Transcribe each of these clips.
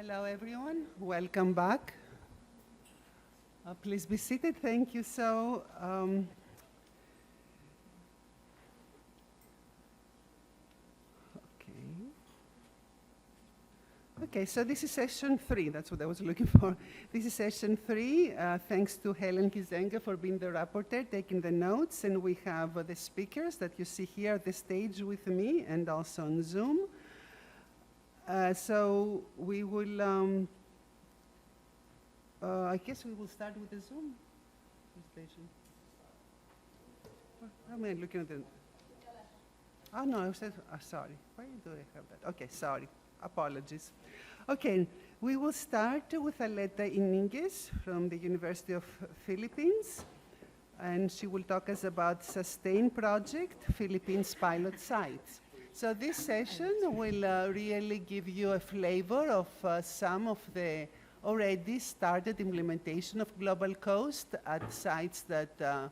Hello, everyone. Welcome back. Please be seated. Thank you. Okay, so this is session 3. That's what I was looking for. This is session 3. Thanks to Helen Kizenga for being the rapporteur, taking the notes. And we have the speakers that you see here at the stage with me and also on Zoom. So we will, I guess we will start with the Zoom presentation. How am I looking at the? Oh, no, I said, sorry. Why do I have that? Okay, sorry. Apologies. Okay, we will start with Aleta Ininguez from the University of Philippines, and she will talk us about SUSTAIN project, Philippines pilot sites. So this session will really give you a flavor of some of the already started implementation of GlobalCoast at sites that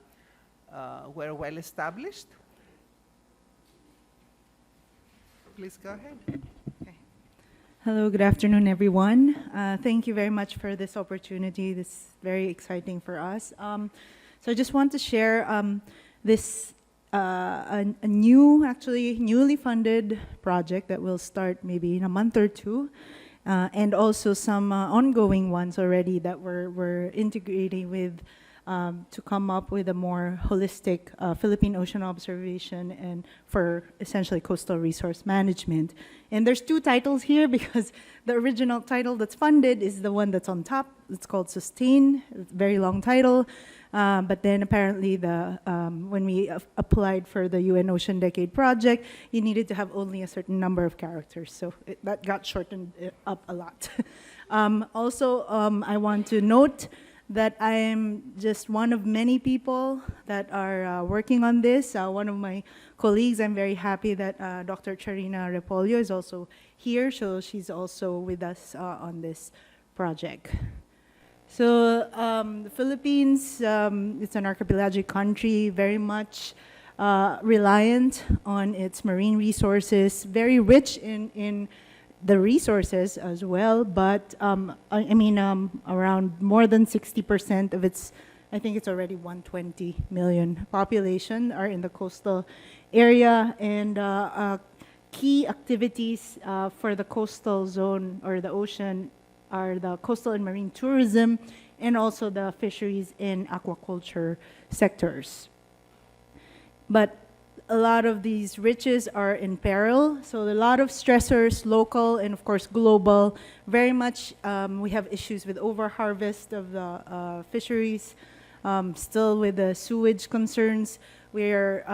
were well established. Please go ahead. Hello, good afternoon, everyone. Thank you very much for this opportunity. This is very exciting for us. So I just want to share this newly funded project that will start maybe in a month or two, and also some ongoing ones already that we're integrating with to come up with a more holistic Philippine ocean observation and for essentially coastal resource management. And there's two titles here because the original title that's funded is the one that's on top. It's called SUSTAIN. It's a very long title. But then apparently when we applied for the UN Ocean Decade Project, you needed to have only a certain number of characters. So that got shortened up a lot. Also, I want to note that I am just one of many people that are working on this. One of my colleagues, I'm very happy that Dr. Charina Repolio is also here, so she's also with us on this project. So the Philippines, it's an archipelagic country, very much reliant on its marine resources, very rich in the resources as well, but around more than 60% of its, I think it's already 120 million population are in the coastal area, and key activities for the coastal zone or the ocean are the coastal and marine tourism and also the fisheries and aquaculture sectors. But a lot of these riches are in peril, so a lot of stressors, local and of course global. Very much we have issues with overharvest of the fisheries, still with the sewage concerns. We are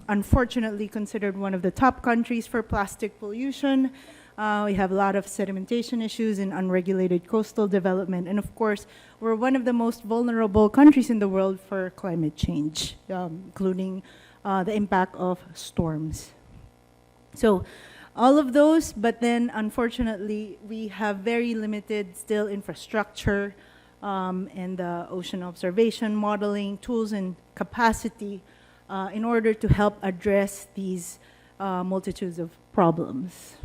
unfortunately considered one of the top countries for plastic pollution. We have a lot of sedimentation issues and unregulated coastal development. And of course, we're one of the most vulnerable countries in the world for climate change, including the impact of storms. So all of those, but then unfortunately, we have very limited still infrastructure and the ocean observation modeling tools and capacity in order to help address these multitudes of problems.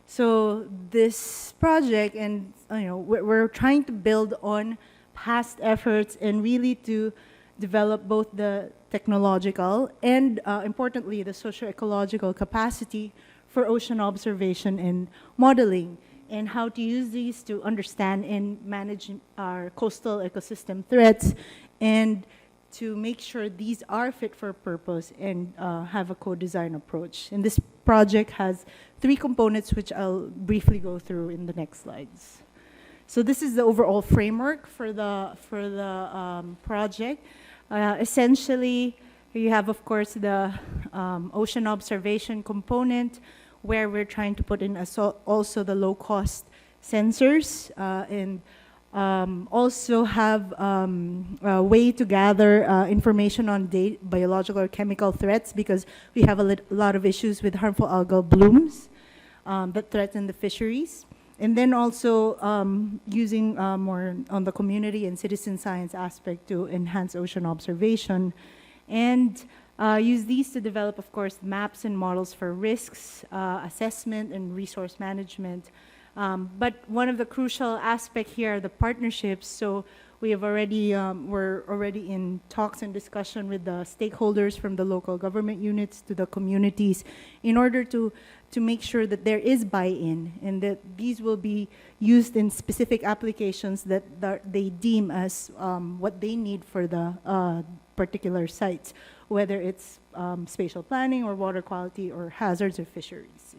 So this project, and we're trying to build on past efforts and really to develop both the technological and importantly the socio-ecological capacity for ocean observation and modeling, and how to use these to understand and manage our coastal ecosystem threats, and to make sure these are fit for purpose and have a co-design approach. And this project has 3 components, which I'll briefly go through in the next slides. So this is the overall framework for the project. Essentially, you have, of course, the ocean observation component, where we're trying to put in also the low-cost sensors and also have a way to gather information on biological or chemical threats, because we have a lot of issues with harmful algal blooms that threaten the fisheries. And then also using more on the community and citizen science aspect to enhance ocean observation, and use these to develop, of course, maps and models for risks, assessment and resource management, But one of the crucial aspect here are the partnerships. So we have already, we're already in talks and discussion with the stakeholders from the local government units to the communities in order to make sure that there is buy-in and that these will be used in specific applications that they deem as what they need for the particular sites, whether it's spatial planning or water quality or hazards or fisheries.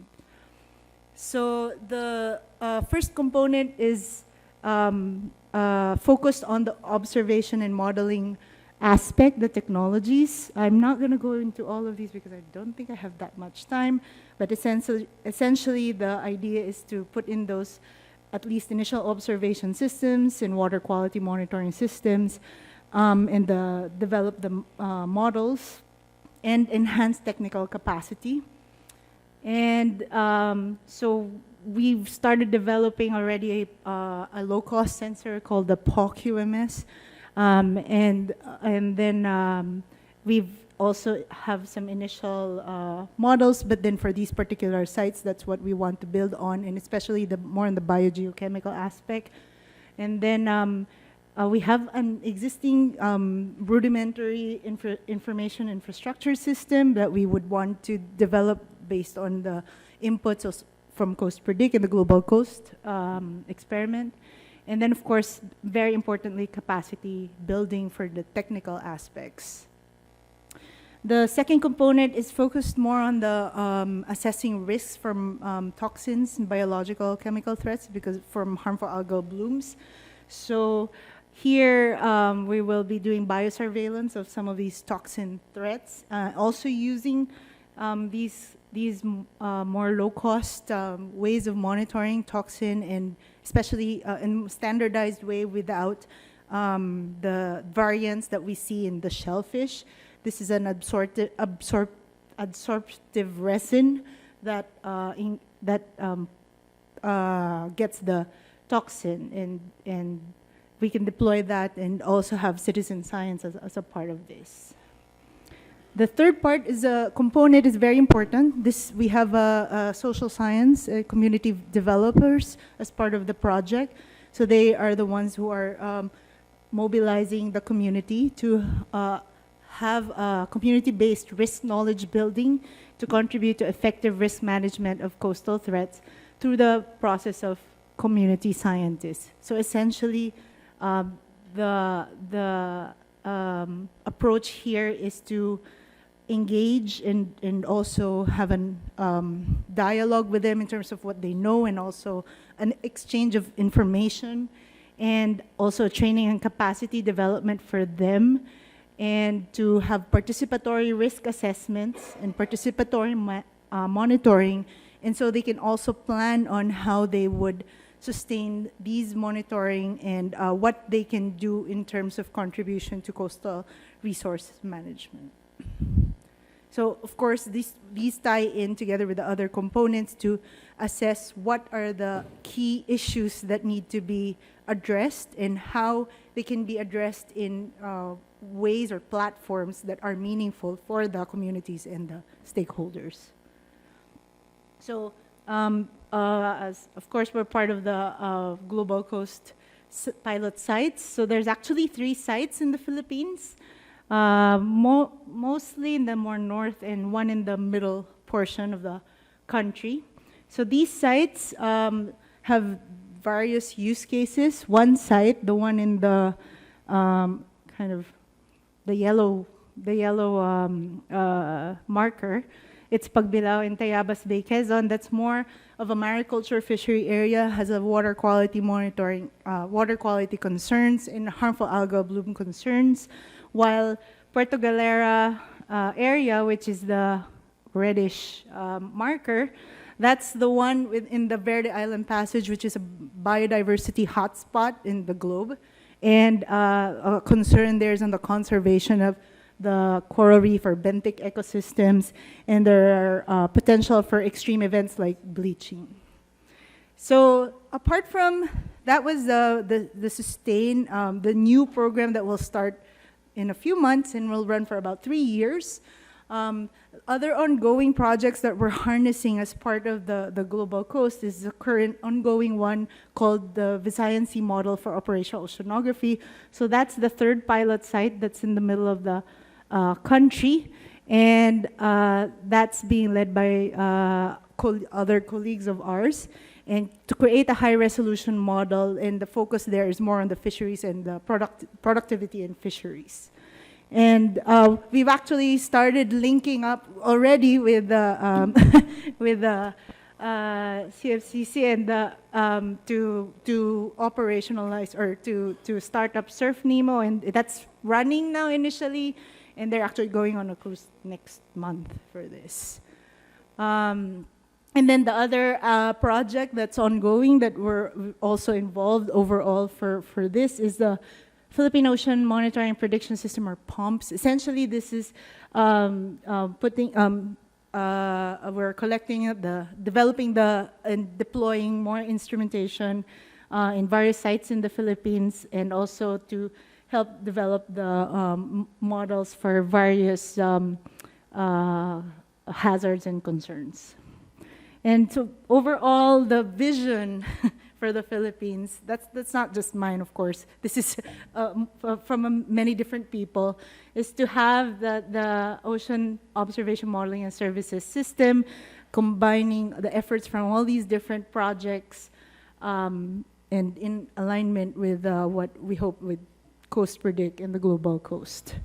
So the first component is focused on the observation and modeling aspect, the technologies. I'm not going to go into all of these because I don't think I have that much time, but essentially the idea is to put in those at least initial observation systems and water quality monitoring systems and develop the models and enhance technical capacity. And so we've started developing already a low-cost sensor called the PAW-QMS. And then we've also have some initial models, but then for these particular sites, that's what we want to build on, and especially more on the biogeochemical aspect. And then we have an existing rudimentary information infrastructure system that we would want to develop based on the inputs from CoastPredict and the GlobalCoast experiment. And then, of course, very importantly, capacity building for the technical aspects. The second component is focused more on the assessing risks from toxins and biological chemical threats because from harmful algal blooms. So here we will be doing biosurveillance of some of these toxin threats, also using these more low-cost ways of monitoring toxin, and especially in standardized way without the variants that we see in the shellfish. This is an absorptive resin that gets the toxin, and we can deploy that and also have citizen science as a part of this. The third part is a component is very important. We have a social science community developers as part of the project. So they are the ones who are mobilizing the community to have community-based risk knowledge building to contribute to effective risk management of coastal threats through the process of community scientists. So essentially, the approach here is to engage and also have a dialogue with them in terms of what they know, and also an exchange of information, and also training and capacity development for them, and to have participatory risk assessments and participatory monitoring, and so they can also plan on how they would sustain these monitoring and what they can do in terms of contribution to coastal resource management. So, of course, these tie in together with the other components to assess what are the key issues that need to be addressed and how they can be addressed in ways or platforms that are meaningful for the communities and the stakeholders. So, as of course, we're part of the GlobalCoast pilot sites. So there's actually 3 sites in the Philippines. Mostly in the more north and one in the middle portion of the country. So these sites have various use cases. One site, the one in the kind of the yellow marker, it's Pagbilao in Tayabas Bay, Quezon. That's more of a mariculture fishery area, has a water quality monitoring, water quality concerns and harmful algal bloom concerns. While Puerto Galera area, which is the reddish marker, that's the one within the Verde Island Passage, which is a biodiversity hotspot in the globe. And a concern there is on the conservation of the coral reef or benthic ecosystems, and there are potential for extreme events like bleaching. So apart from that was the sustain, the new program that will start in a few months and will run for about 3 years. Um, Other ongoing projects that we're harnessing as part of the Global Coast is the current ongoing one called the Visayan Sea Model for Operational Oceanography. So that's the third pilot site that's in the middle of the country, and that's being led by other colleagues of ours, and to create a high-resolution model, and the focus there is more on the fisheries and the productivity in fisheries. And we've actually started linking up already with the with the CFCC and to operationalize or to start up Surf Nemo, and that's running now initially, and they're actually going on a cruise next month for this. And then the other project that's ongoing that we're also involved overall for this is the Philippine Ocean Monitoring and Prediction System, or POMPS. Essentially, this is we're collecting developing and deploying more instrumentation in various sites in the Philippines, and also to help develop the models for various hazards and concerns. And so overall, the vision for the Philippines, that's not just mine, of course. This is from many different people, is to have the ocean observation modeling and services system, combining the efforts from all these different projects, and in alignment with what we hope with CoastPredict and the Global Coast.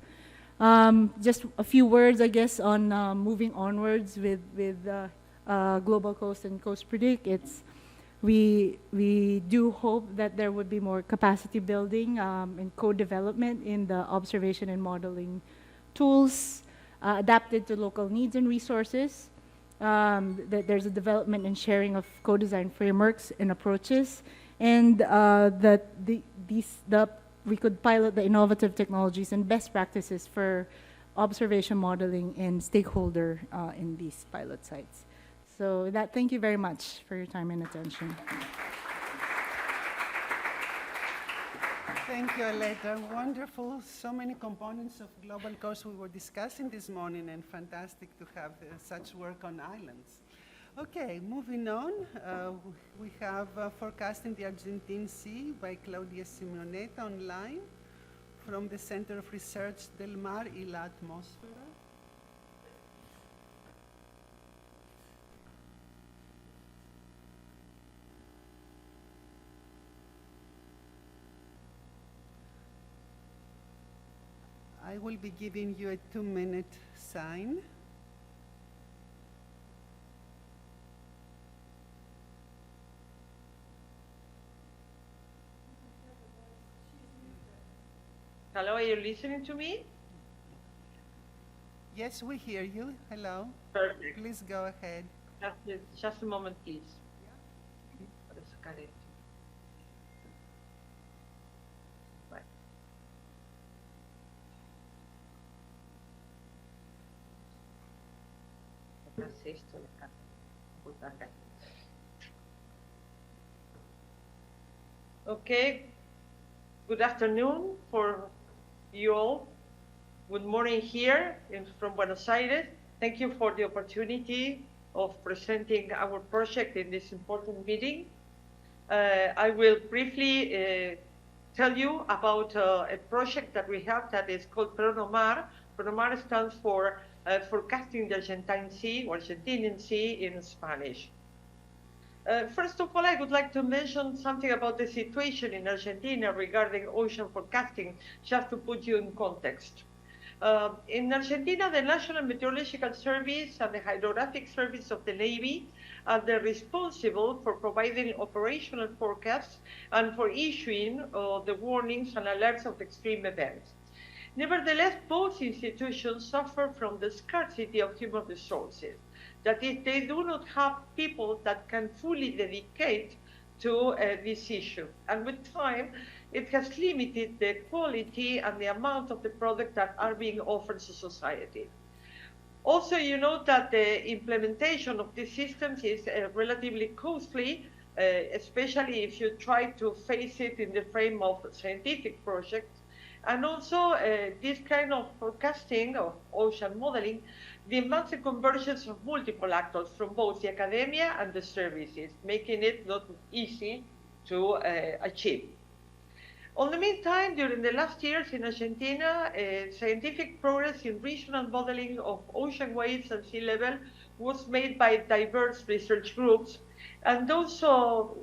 Just a few words, I guess, on moving onwards with Global Coast and CoastPredict. We do hope that there would be more capacity building and co-development in the observation and modeling tools adapted to local needs and resources. That there's a development and sharing of co-design frameworks and approaches, and that we could pilot the innovative technologies and best practices for observation modeling and stakeholder in these pilot sites. So with that, thank you very much for your time and attention. Thank you, Aleta. Wonderful. So many components of Global Coast we were discussing this morning, and fantastic to have such work on islands. Okay, moving on. We have Forecasting the Argentine Sea by Claudia Simonetta online from the Center of Research Del Mar y la Atmósfera. I will be giving you a 2-minute sign. Hello, are you listening to me? Yes, we hear you. Hello. Perfect. Please go ahead. Just a moment, please. Right. Okay. Good afternoon for you all. Good morning here from Buenos Aires. Thank you for the opportunity of presenting our project in this important meeting. I will briefly tell you about a project that we have that is called PRONOMAR. PRONOMAR stands for Forecasting the Argentine Sea, or Argentinian Sea in Spanish. First of all, I would like to mention something about the situation in Argentina regarding ocean forecasting, just to put you in context. In Argentina, the National Meteorological Service and the Hydrographic Service of the Navy are responsible for providing operational forecasts and for issuing the warnings and alerts of extreme events. Nevertheless, both institutions suffer from the scarcity of human resources. That is, they do not have people that can fully dedicate to this issue. And with time, it has limited the quality and the amount of the product that are being offered to society. Also, you know that the implementation of these systems is relatively costly, especially if you try to face it in the frame of scientific projects. And also, this kind of forecasting of ocean modeling demands the convergence of multiple actors from both the academia and the services, making it not easy to achieve. On the meantime, during the last years in Argentina, scientific progress in regional modeling of ocean waves and sea level was made by diverse research groups, and those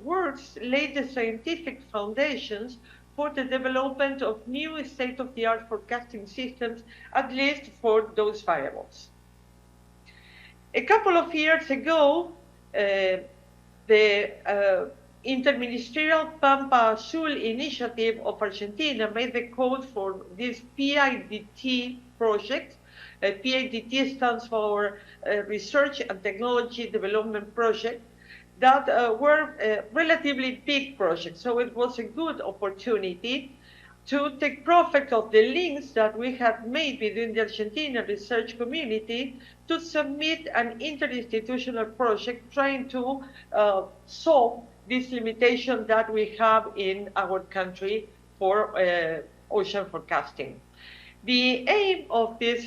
works laid the scientific foundations for the development of new state-of-the-art forecasting systems, at least for those variables. A couple of years ago, the Interministerial Pampa Azul initiative of Argentina made the code for this PIDT project. PIDT stands for Research and Technology Development Project, that were relatively big projects. So it was a good opportunity to take profit of the links that we have made within the Argentina research community to submit an interinstitutional project trying to solve this limitation that we have in our country for ocean forecasting. The aim of this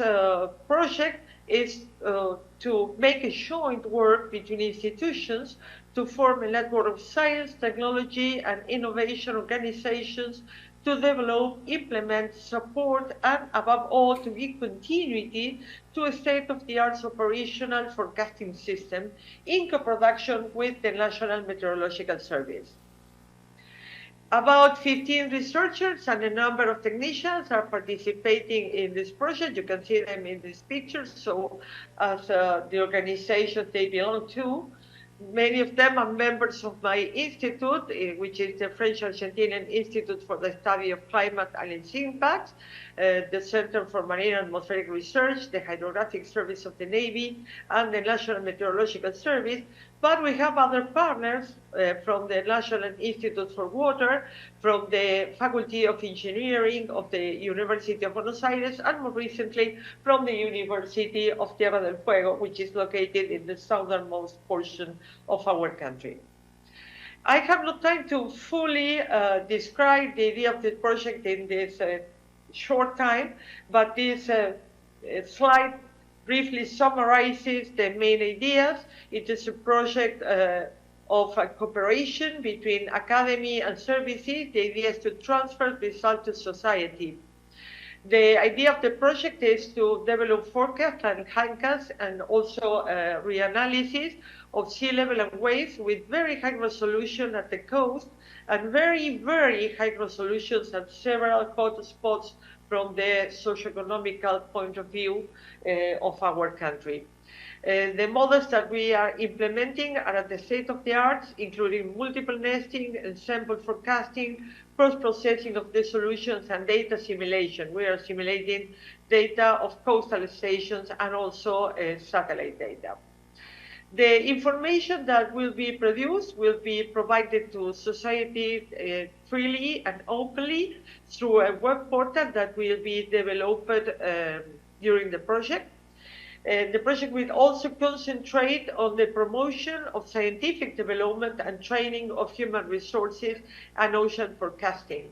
project is to make a joint work between institutions to form a network of science, technology, and innovation organizations to develop, implement, support, and above all, to give continuity to a state-of-the-art operational forecasting system in co-production with the National Meteorological Service. About 15 researchers and a number of technicians are participating in this project. You can see them in this picture. So as the organization they belong to, many of them are members of my institute, which is the French-Argentinian Institute for the Study of Climate and its Impacts, the Center for Marine and Atmospheric Research, the Hydrographic Service of the Navy, and the National Meteorological Service. But we have other partners from the National Institute for Water, from the Faculty of Engineering of the University of Buenos Aires, and more recently from the University of Tierra del Fuego, which is located in the southernmost portion of our country. I have no time to fully describe the idea of this project in this short time, but this slide briefly summarizes the main ideas. It is a project of cooperation between academy and services. The idea is to transfer results to society. The idea of the project is to develop forecasts and handcasts and also reanalysis of sea level and waves with very high resolution at the coast and very, very high resolutions at several hot spots from the socioeconomical point of view of our country. The models that we are implementing are at the state of the art, including multiple nesting, ensemble forecasting, post-processing of the solutions, and data simulation. We are simulating data of coastal stations and also satellite data. The information that will be produced will be provided to society freely and openly through a web portal that will be developed during the project. The project will also concentrate on the promotion of scientific development and training of human resources and ocean forecasting.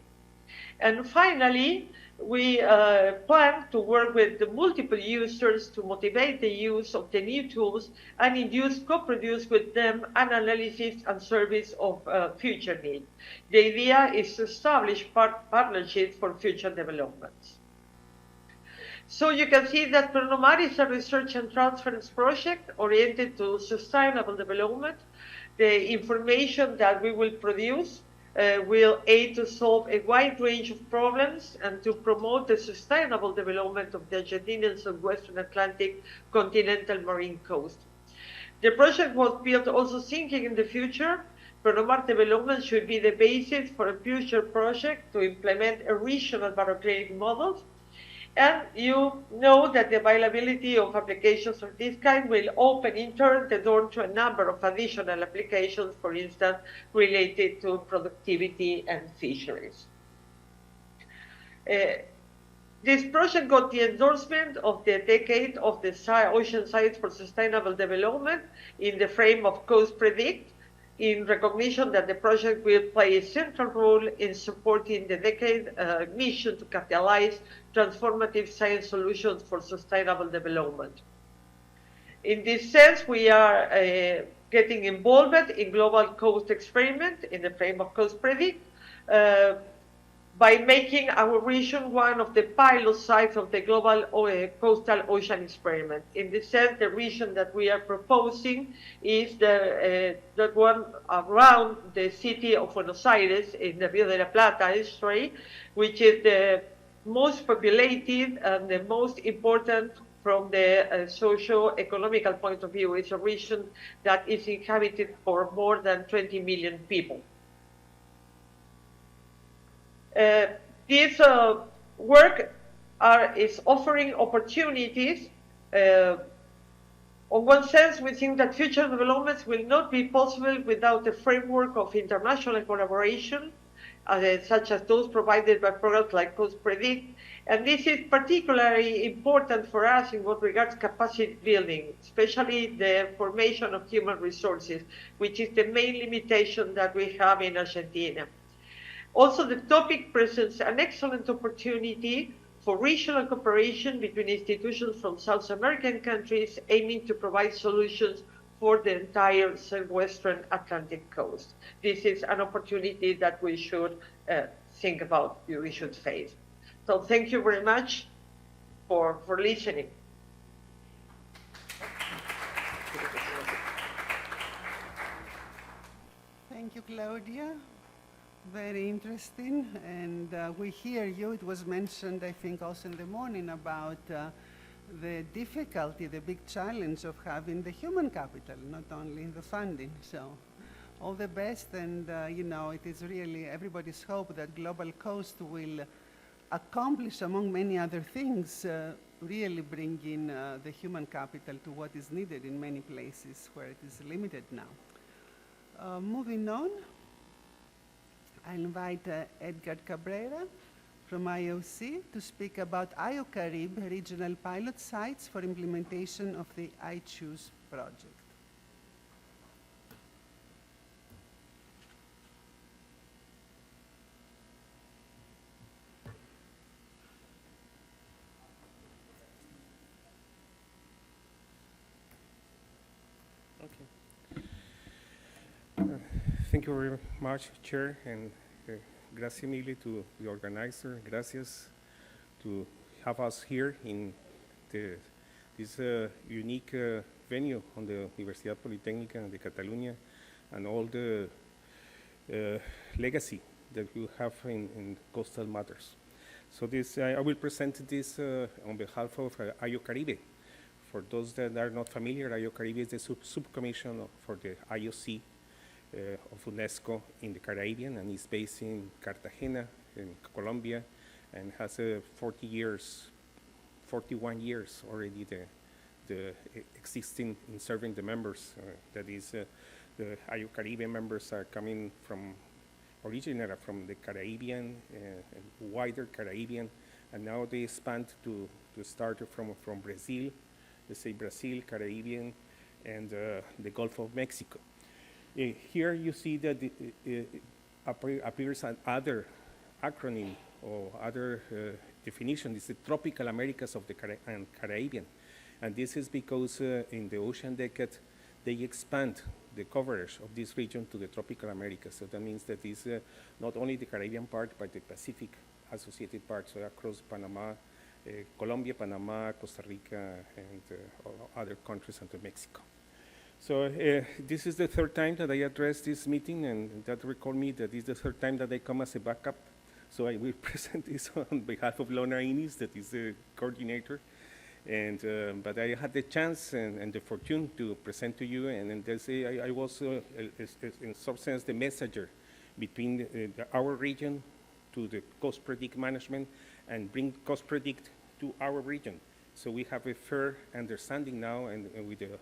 And finally, we plan to work with the multiple users to motivate the use of the new tools and induce, co-produce with them an analysis and service of future needs. The idea is to establish partnerships for future developments. So you can see that Pronomar is a research and transference project oriented to sustainable development. The information that we will produce will aid to solve a wide range of problems and to promote the sustainable development of the Argentinian Southwestern Atlantic continental marine coast. The project was built also thinking in the future. Pronomar development should be the basis for a future project to implement a regional baroclinic model. And you know that the availability of applications of this kind will open in turn the door to a number of additional applications, for instance, related to productivity and fisheries. This project got the endorsement of the Decade of the Ocean Science for Sustainable Development in the frame of CoastPredict. in recognition that the project will play a central role in supporting the decade mission to catalyze transformative science solutions for sustainable development. In this sense, we are getting involved in GlobalCoast experiment in the frame of CoastPredict by making our region one of the pilot sites of the global coastal ocean experiment. In this sense, the region that we are proposing is the one around the city of Buenos Aires in the Rio de la Plata estuary, which is the most populated and the most important from the socio-economical point of view. It's a region that is inhabited for more than 20 million people. This work is offering opportunities. On one sense, we think that future developments will not be possible without a framework of international collaboration, such as those provided by programs like CoastPredict. And this is particularly important for us in what regards capacity building, especially the formation of human resources, which is the main limitation that we have in Argentina. Also, the topic presents an excellent opportunity for regional cooperation between institutions from South American countries aiming to provide solutions for the entire southwestern Atlantic coast. This is an opportunity that we should think about, we should face. So thank you very much for listening. Thank you, Claudia. Very interesting, and we hear you. It was mentioned, I think, also in the morning about the difficulty, the big challenge of having the human capital, not only the funding. So all the best, and you know, it is really everybody's hope that GlobalCoast will accomplish, among many other things, really bringing the human capital to what is needed in many places where it is limited now. Moving on. I invite Edgar Cabrera from IOC to speak about IOCARIB regional pilot sites for implementation of the iChoose project. Thank you very much, Chair, and gracias mille to the organizer. Gracias to have us here in this unique venue on the Universidad Politécnica de Cataluña and all the legacy that you have in coastal matters. So this, I will present this on behalf of IOCARIBE. For those that are not familiar, IOCARIBE is the subcommission for the IOC of UNESCO in the Caribbean, and is based in Cartagena, in Colombia, and has 41 years already the existing in serving the members. That is, the IOCARIBE members are coming from, originally from the Caribbean, wider Caribbean, and now they expand to start from Brazil, let's say Brazil, Caribbean, and the Gulf of Mexico. Here you see that appears another acronym or other definition. It's the tropical Americas of the Caribbean. And this is because in the ocean decade, they expand the coverage of this region to the tropical Americas. So that means that it's not only the Caribbean part, but the Pacific associated parts, so across Panama, Colombia, Panama, Costa Rica, and other countries under Mexico. So this is the third time that I address this meeting, and that recall me that this is the third time that I come as a backup. So I will present this on behalf of Lona Innis, that is the coordinator. And but I had the chance and the fortune to present to you, and I was in some sense the messenger between our region to the CoastPredict management and bring CoastPredict to our region. So we have a fair understanding now, and with the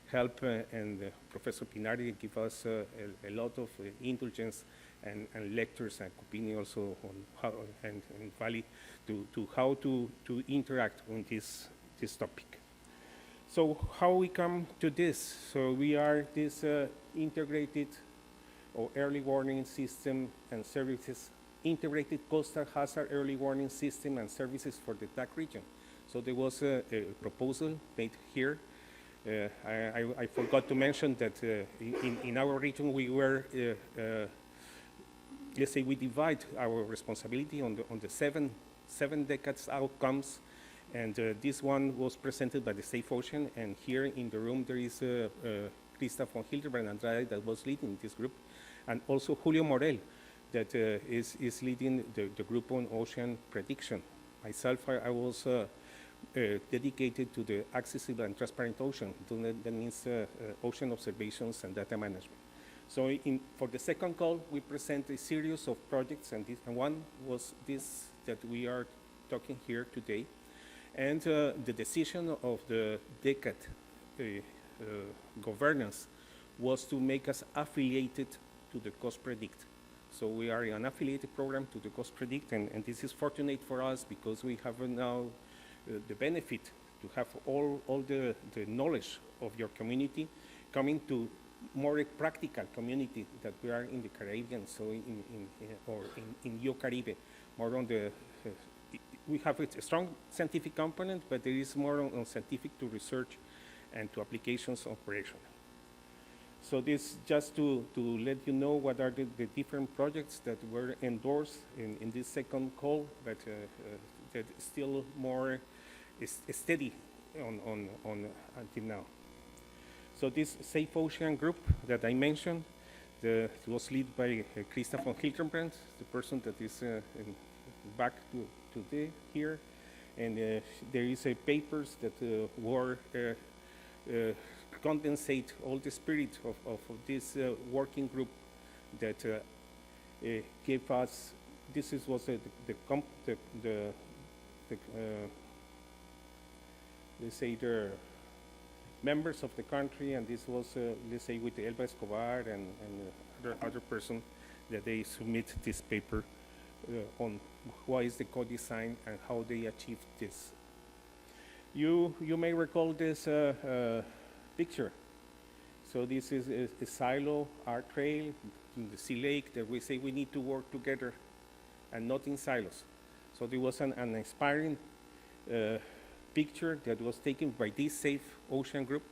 help and Professor Pinari give us a lot of indulgence and lectures and opinion also on how and Valley to how to interact on this topic. So how we come to this? So we are this integrated or early warning system and services, integrated coastal hazard early warning system and services for the TAC region. So there was a proposal made here. I forgot to mention that in our region we were, let's say we divide our responsibility on the seven decades outcomes, and this one was presented by the Safe Ocean, and here in the room there is Krista von Hildebrand Andrade that was leading this group, and also Julio Morel that is leading the group on ocean prediction. Myself, I was dedicated to the accessible and transparent ocean. That means ocean observations and data management. So for the second call, we present a series of projects, and one was this that we are talking here today. And the decision of the decade governance was to make us affiliated to the CoastPredict. So we are an affiliated program to the CoastPredict, and this is fortunate for us because we have now the benefit to have all the knowledge of your community coming to more a practical community that we are in the Caribbean, so in Yo-Caribe, more on the, we have a strong scientific component, but there is more on scientific to research and to applications operation. So this just to let you know what are the different projects that were endorsed in this second call, but that still more is steady on until now. So this Safe Ocean group that I mentioned, it was led by Krista von Hildebrand, the person that is back to here, and there is a papers that were condensate all the spirit of this working group that gave us. This was let's say the members of the country, and this was let's say with Elba Escobar and other person that they submit this paper on what is the co-design and how they achieved this. You may recall this picture. So this is a silo, our trail in the sea lake that we say we need to work together and not in silos. So there was an inspiring picture that was taken by this Safe Ocean group,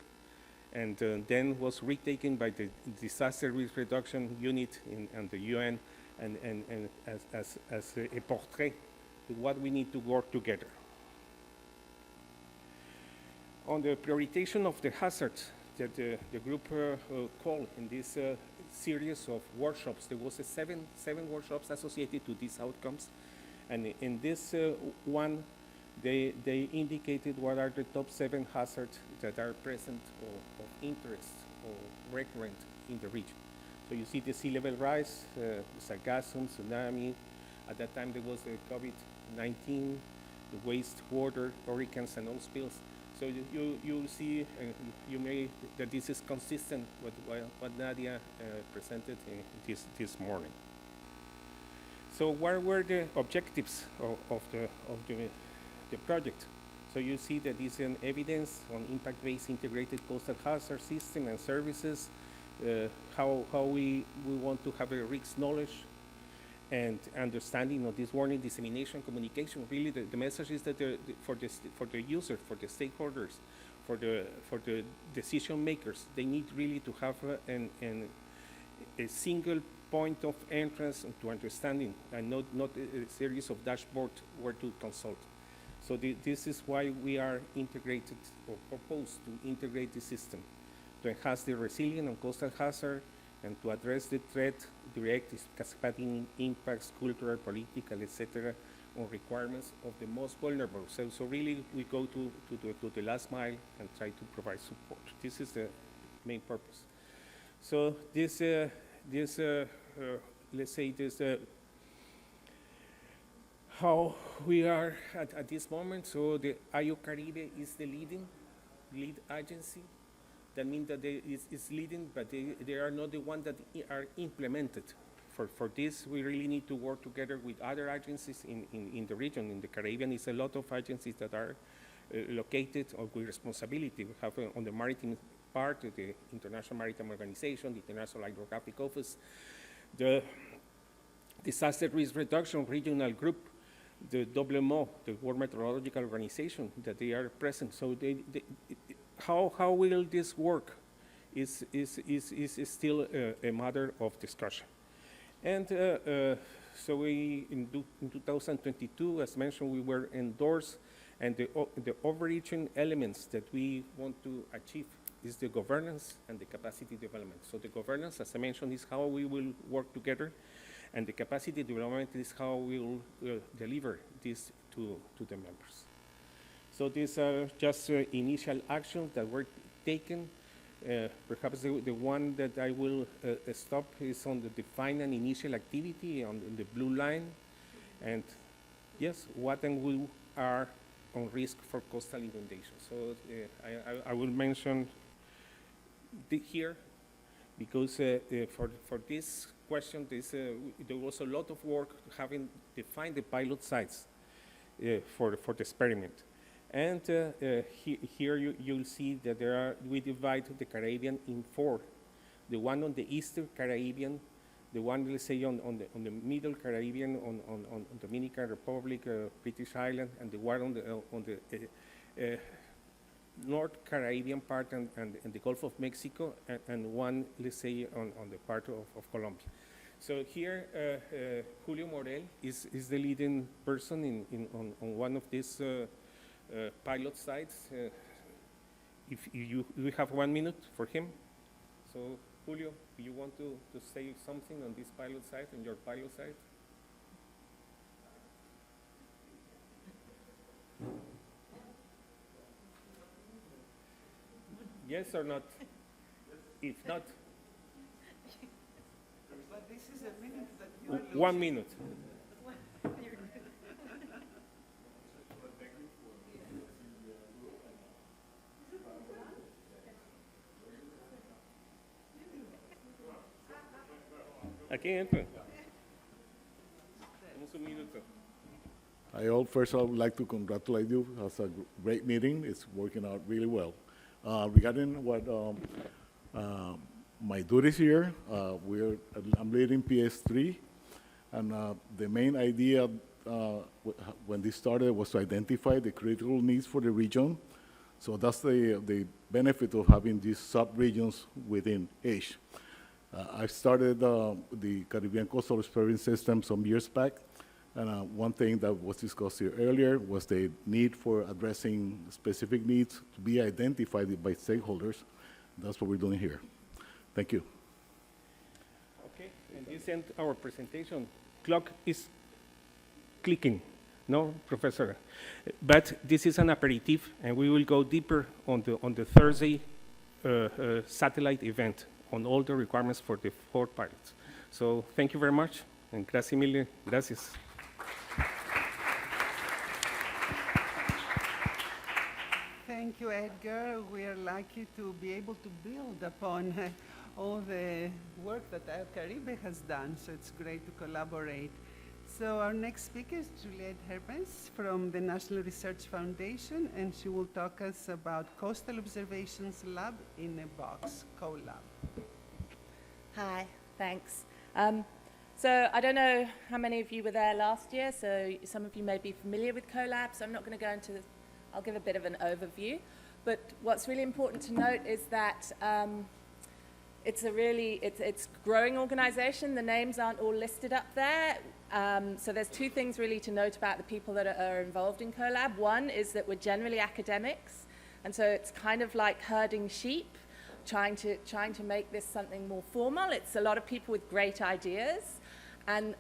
and then was retaken by the Disaster Risk Reduction Unit and the UN, and as a portrait to what we need to work together. On the prioritization of the hazards that the group called in this series of workshops, there was seven workshops associated to these outcomes, and in this one, they indicated what are the top 7 hazards that are present or of interest or recurrent in the region. So you see the sea level rise, sargassum, tsunami. At that time there was the COVID-19, the wastewater, hurricanes, and oil spills. So you see, you may that this is consistent with what Nadia presented this morning. So what were the objectives of the project? So you see that this is an evidence on impact-based integrated coastal hazard system and services, how we want to have a risk knowledge and understanding of this warning, dissemination, communication. Really, the message is that for the user, for the stakeholders, for the decision makers, they need really to have a single point of entrance to understanding, and not a series of dashboards where to consult. So this is why we are integrated or proposed to integrate the system to enhance the resilience on coastal hazard and to address the threat, direct, cascading impacts, cultural, political, etc., on requirements of the most vulnerable. So really, we go to the last mile and try to provide support. This is the main purpose. So this let's say this how we are at this moment. So the Yo-Caribe is the lead agency. That means that it's leading, but they are not the ones that are implemented. For this, we really need to work together with other agencies in the region. In the Caribbean, it's a lot of agencies that are located or with responsibility. We have on the maritime part, the International Maritime Organization, the International Hydrographic Office, the Disaster Risk Reduction Regional Group, the WMO, the World Meteorological Organization, that they are present. So how will this work is still a matter of discussion. And so in 2022, as mentioned, we were endorsed, and the overreaching elements that we want to achieve is the governance and the capacity development. So the governance, as I mentioned, is how we will work together, and the capacity development is how we will deliver this to the members. So these are just initial actions that were taken. Perhaps the one that I will stop is on the define an initial activity on the blue line. And yes, what and who are on risk for coastal inundation. So I will mention here, because for this question, there was a lot of work having defined the pilot sites for the experiment. And here you'll see that we divide the Caribbean in 4. The one on the Eastern Caribbean, the one, let's say, on the Middle Caribbean, on Dominican Republic, British Island, and the one on the North Caribbean part and the Gulf of Mexico, and one, let's say, on the part of Colombia. So here, Julio Morel is the leading person on one of these pilot sites. If you have 1 minute for him. So Julio, do you want to say something on this pilot site, on your pilot site? Yes or not? If not, But this is a minute that you are losing. 1 minute. Aquí entra. Tenemos un minuto. First, I would like to congratulate you. It's a great meeting. It's working out really well. Regarding what my duties here, I'm leading PS3, and the main idea when this started was to identify the critical needs for the region. So that's the benefit of having these sub-regions within ACE. I started the Caribbean Coastal Experience System some years back, and one thing that was discussed here earlier was the need for addressing specific needs to be identified by stakeholders. That's what we're doing here. Thank you. Okay, and this ends our presentation. Clock is clicking, no, Professor? But this is an aperitif, and we will go deeper on the Thursday satellite event on all the requirements for the 4 pilots. So thank you very much, and gracias mille, gracias. Thank you, Edgar. We are lucky to be able to build upon all the work that Caribe has done, so it's great to collaborate. So our next speaker is Juliette Herpes from the National Research Foundation, and she will talk us about Coastal Observations Lab in a Box, CoLab. Hi, thanks. So I don't know how many of you were there last year, so some of you may be familiar with CoLab, so I'm not going to go into, I'll give a bit of an overview. But what's really important to note is that it's a growing organization. The names aren't all listed up there. So there's 2 things really to note about the people that are involved in CoLab. One is that we're generally academics, and so it's kind of like herding sheep, trying to make this something more formal. It's a lot of people with great ideas, and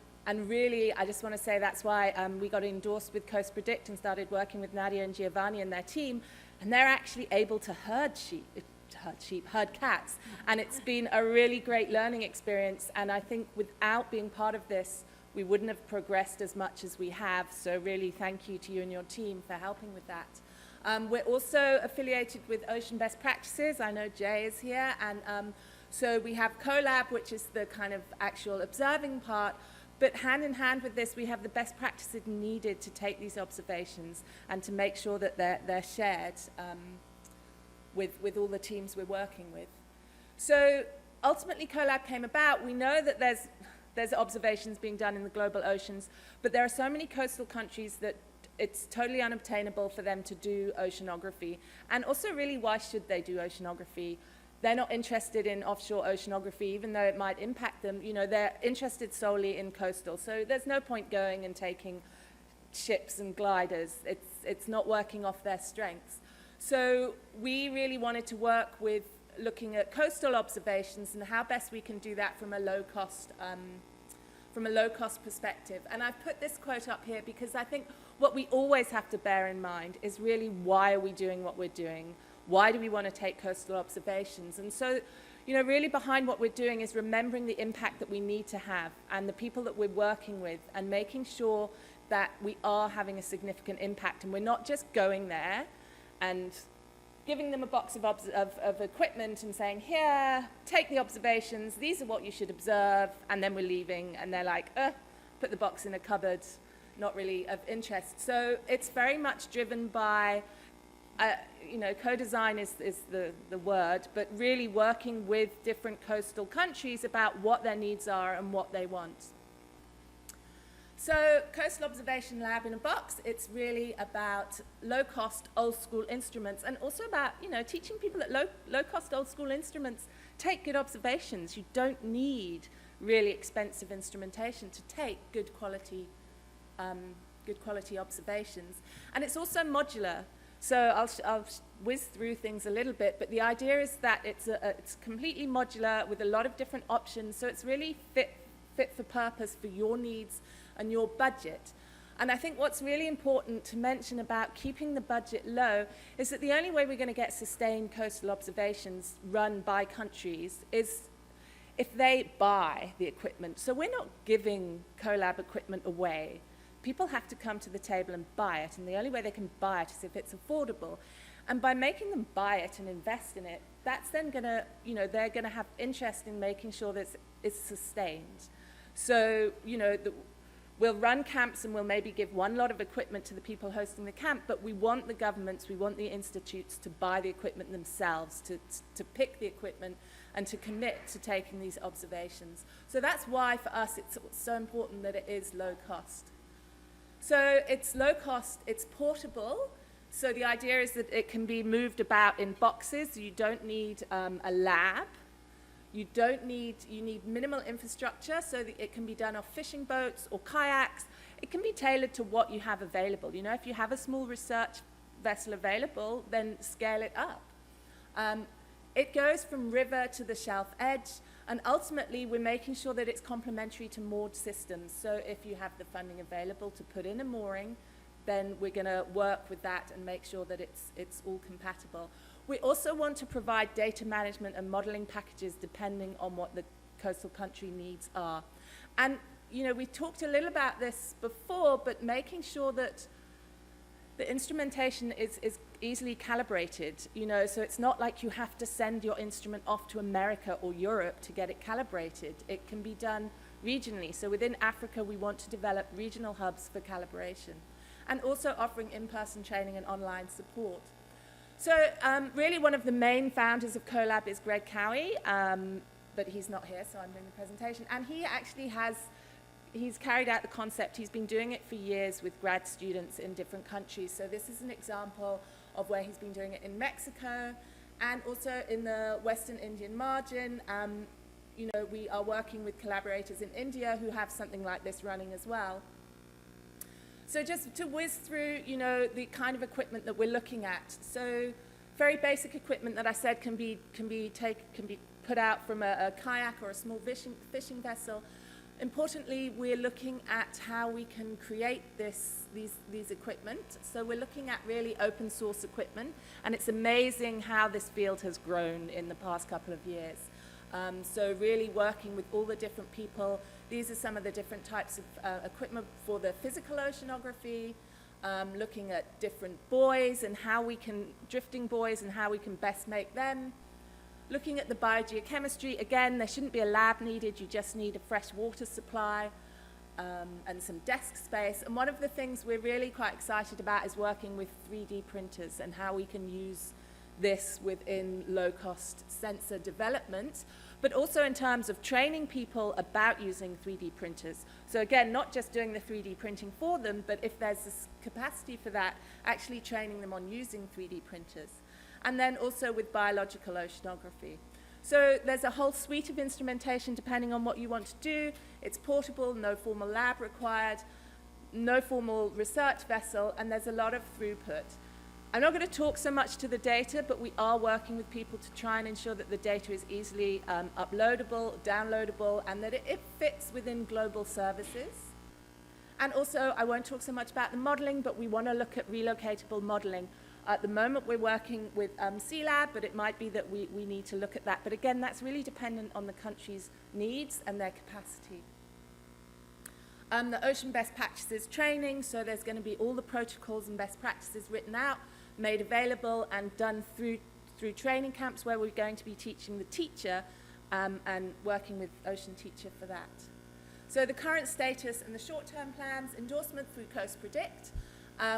really, I just want to say that's why we got endorsed with CoastPredict and started working with Nadia and Giovanni and their team, and they're actually able to herd cats, and it's been a really great learning experience, and I think without being part of this, we wouldn't have progressed as much as we have, so really thank you to you and your team for helping with that. We're also affiliated with Ocean Best Practices. I know Jay is here, and so we have CoLab, which is the kind of actual observing part, but hand in hand with this, we have the best practices needed to take these observations and to make sure that they're shared with all the teams we're working with. So ultimately, CoLab came about. We know that there's observations being done in the global oceans, but there are so many coastal countries that it's totally unobtainable for them to do oceanography. And also, really, why should they do oceanography? They're not interested in offshore oceanography, even though it might impact them. You know, they're interested solely in coastal. So there's no point going and taking ships and gliders. It's not working off their strengths. So we really wanted to work with looking at coastal observations and how best we can do that from a low-cost perspective. And I've put this quote up here because I think what we always have to bear in mind is really, why are we doing what we're doing? Why do we want to take coastal observations? And so, you know, really behind what we're doing is remembering the impact that we need to have and the people that we're working with, and making sure that we are having a significant impact, and we're not just going there and giving them a box of equipment and saying, here, take the observations, these are what you should observe, and then we're leaving, and they're like, put the box in a cupboard, not really of interest. So it's very much driven by, you know, co-design is the word, but really working with different coastal countries about what their needs are and what they want. So Coastal Observation Lab in a box, it's really about low-cost, old-school instruments, and also about, you know, teaching people that low-cost, old-school instruments take good observations. You don't need really expensive instrumentation to take good quality observations. And it's also modular. So I'll whiz through things a little bit, but the idea is that it's completely modular with a lot of different options, so it's really fit for purpose for your needs and your budget. And I think what's really important to mention about keeping the budget low is that the only way we're going to get sustained coastal observations run by countries is if they buy the equipment. So we're not giving CoLab equipment away. People have to come to the table and buy it, and the only way they can buy it is if it's affordable. And by making them buy it and invest in it, that's then going to, you know, they're going to have interest in making sure that it's sustained. So, you know, we'll run camps and we'll maybe give one lot of equipment to the people hosting the camp, but we want the governments, we want the institutes to buy the equipment themselves, to pick the equipment and to commit to taking these observations. So that's why for us it's so important that it is low cost. So it's low cost, it's portable. So the idea is that it can be moved about in boxes. You don't need a lab. You need minimal infrastructure so that it can be done off fishing boats or kayaks. It can be tailored to what you have available. You know, if you have a small research vessel available, then scale it up. It goes from river to the shelf edge, and ultimately we're making sure that it's complementary to moored systems. So if you have the funding available to put in a mooring, then we're going to work with that and make sure that it's all compatible. We also want to provide data management and modeling packages depending on what the coastal country needs are. And, you know, we talked a little about this before, but making sure that the instrumentation is easily calibrated, you know, so it's not like you have to send your instrument off to America or Europe to get it calibrated. It can be done regionally. So within Africa, we want to develop regional hubs for calibration, and also offering in-person training and online support. So really one of the main founders of CoLab is Greg Cowie, but he's not here, so I'm doing the presentation. And he actually he's carried out the concept. He's been doing it for years with grad students in different countries. So this is an example of where he's been doing it in Mexico and also in the Western Indian margin. You know, we are working with collaborators in India who have something like this running as well. So just to whiz through, you know, the kind of equipment that we're looking at. So very basic equipment that I said can be put out from a kayak or a small fishing vessel. Importantly, we're looking at how we can create these equipment. So we're looking at really open source equipment, and it's amazing how this field has grown in the past couple of years. So really working with all the different people. These are some of the different types of equipment for the physical oceanography, looking at different buoys and drifting buoys and how we can best make them. Looking at the biogeochemistry, again, there shouldn't be a lab needed, you just need a fresh water supply and some desk space. And one of the things we're really quite excited about is working with 3D printers and how we can use this within low-cost sensor development, but also in terms of training people about using 3D printers. So again, not just doing the 3D printing for them, but if there's this capacity for that, actually training them on using 3D printers. And then also with biological oceanography. So there's a whole suite of instrumentation depending on what you want to do. It's portable, no formal lab required, no formal research vessel, and there's a lot of throughput. I'm not going to talk so much to the data, but we are working with people to try and ensure that the data is easily uploadable, downloadable, and that it fits within global services. And also, I won't talk so much about the modeling, but we want to look at relocatable modeling. At the moment, we're working with C-Lab, but it might be that we need to look at that. But again, that's really dependent on the country's needs and their capacity. The Ocean Best Practices training, so there's going to be all the protocols and best practices written out, made available and done through training camps where we're going to be teaching the teacher and working with Ocean Teacher for that. So the current status and the short-term plans, endorsement through CoastPredict.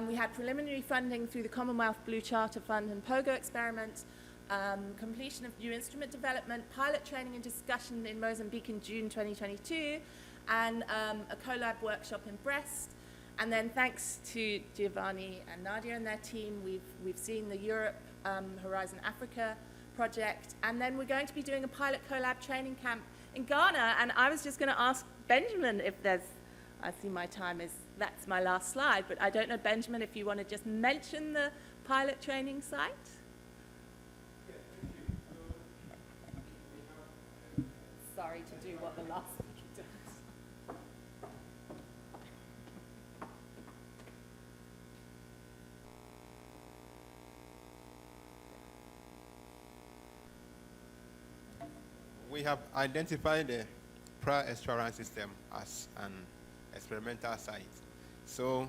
We had preliminary funding through the Commonwealth Blue Charter Fund and POGO experiment, completion of new instrument development, pilot training and discussion in Mozambique in June 2022, and a collab workshop in Brest. And then thanks to Giovanni and Nadia and their team, we've seen the Europe Horizon Africa project. And then we're going to be doing a pilot collab training camp in Ghana. And I was just going to ask Benjamin if there's, I see my time is, that's my last slide, but I don't know, Benjamin, if you want to just mention the pilot training site. Sorry to do what the last speaker does. We have identified the prior extraction system as an experimental site. So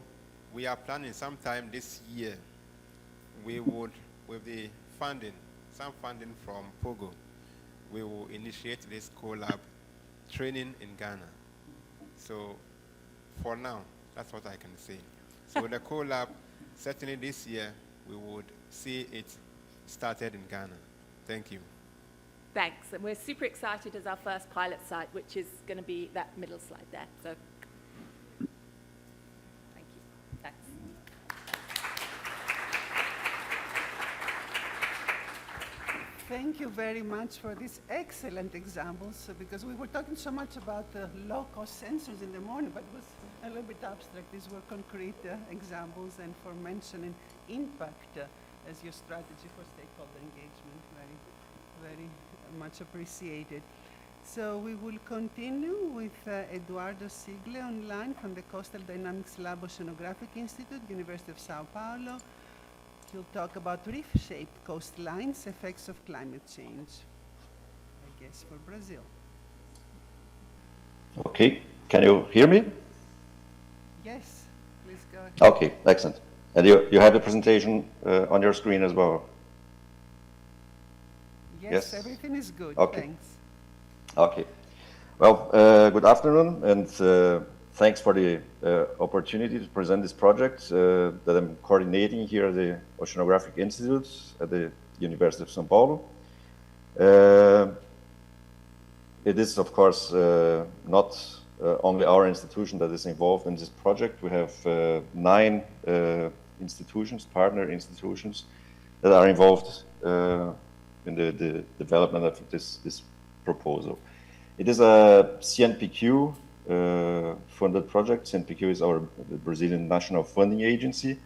we are planning sometime this year, we would, with the funding, some funding from POGO, we will initiate this collab training in Ghana. So for now, that's what I can say. So the collab, certainly this year, we would see it started in Ghana. Thank you. Thanks, and we're super excited as our first pilot site, which is going to be that middle slide there. So, thank you. Thanks. Thank you very much for these excellent examples, because we were talking so much about the low-cost sensors in the morning, but it was a little bit abstract. These were concrete examples, and for mentioning impact as your strategy for stakeholder engagement. Very much appreciated. So we will continue with Eduardo Sigle online from the Coastal Dynamics Lab Oceanographic Institute, University of Sao Paulo. He'll talk about reef-shaped coastlines, effects of climate change, I guess, for Brazil. Okay, can you hear me? Yes, please go ahead. Okay, excellent. And you have the presentation on your screen as well? Yes, Yes. everything is good, Okay. thanks. Okay. Well, good afternoon, and thanks for the opportunity to present this project that I'm coordinating here at the Oceanographic Institute at the University of Sao Paulo. It is, of course, not only our institution that is involved in this project. We have 9 institutions, partner institutions, that are involved in the development of this proposal. It is a CNPq funded project. CNPq is the Brazilian national funding agency,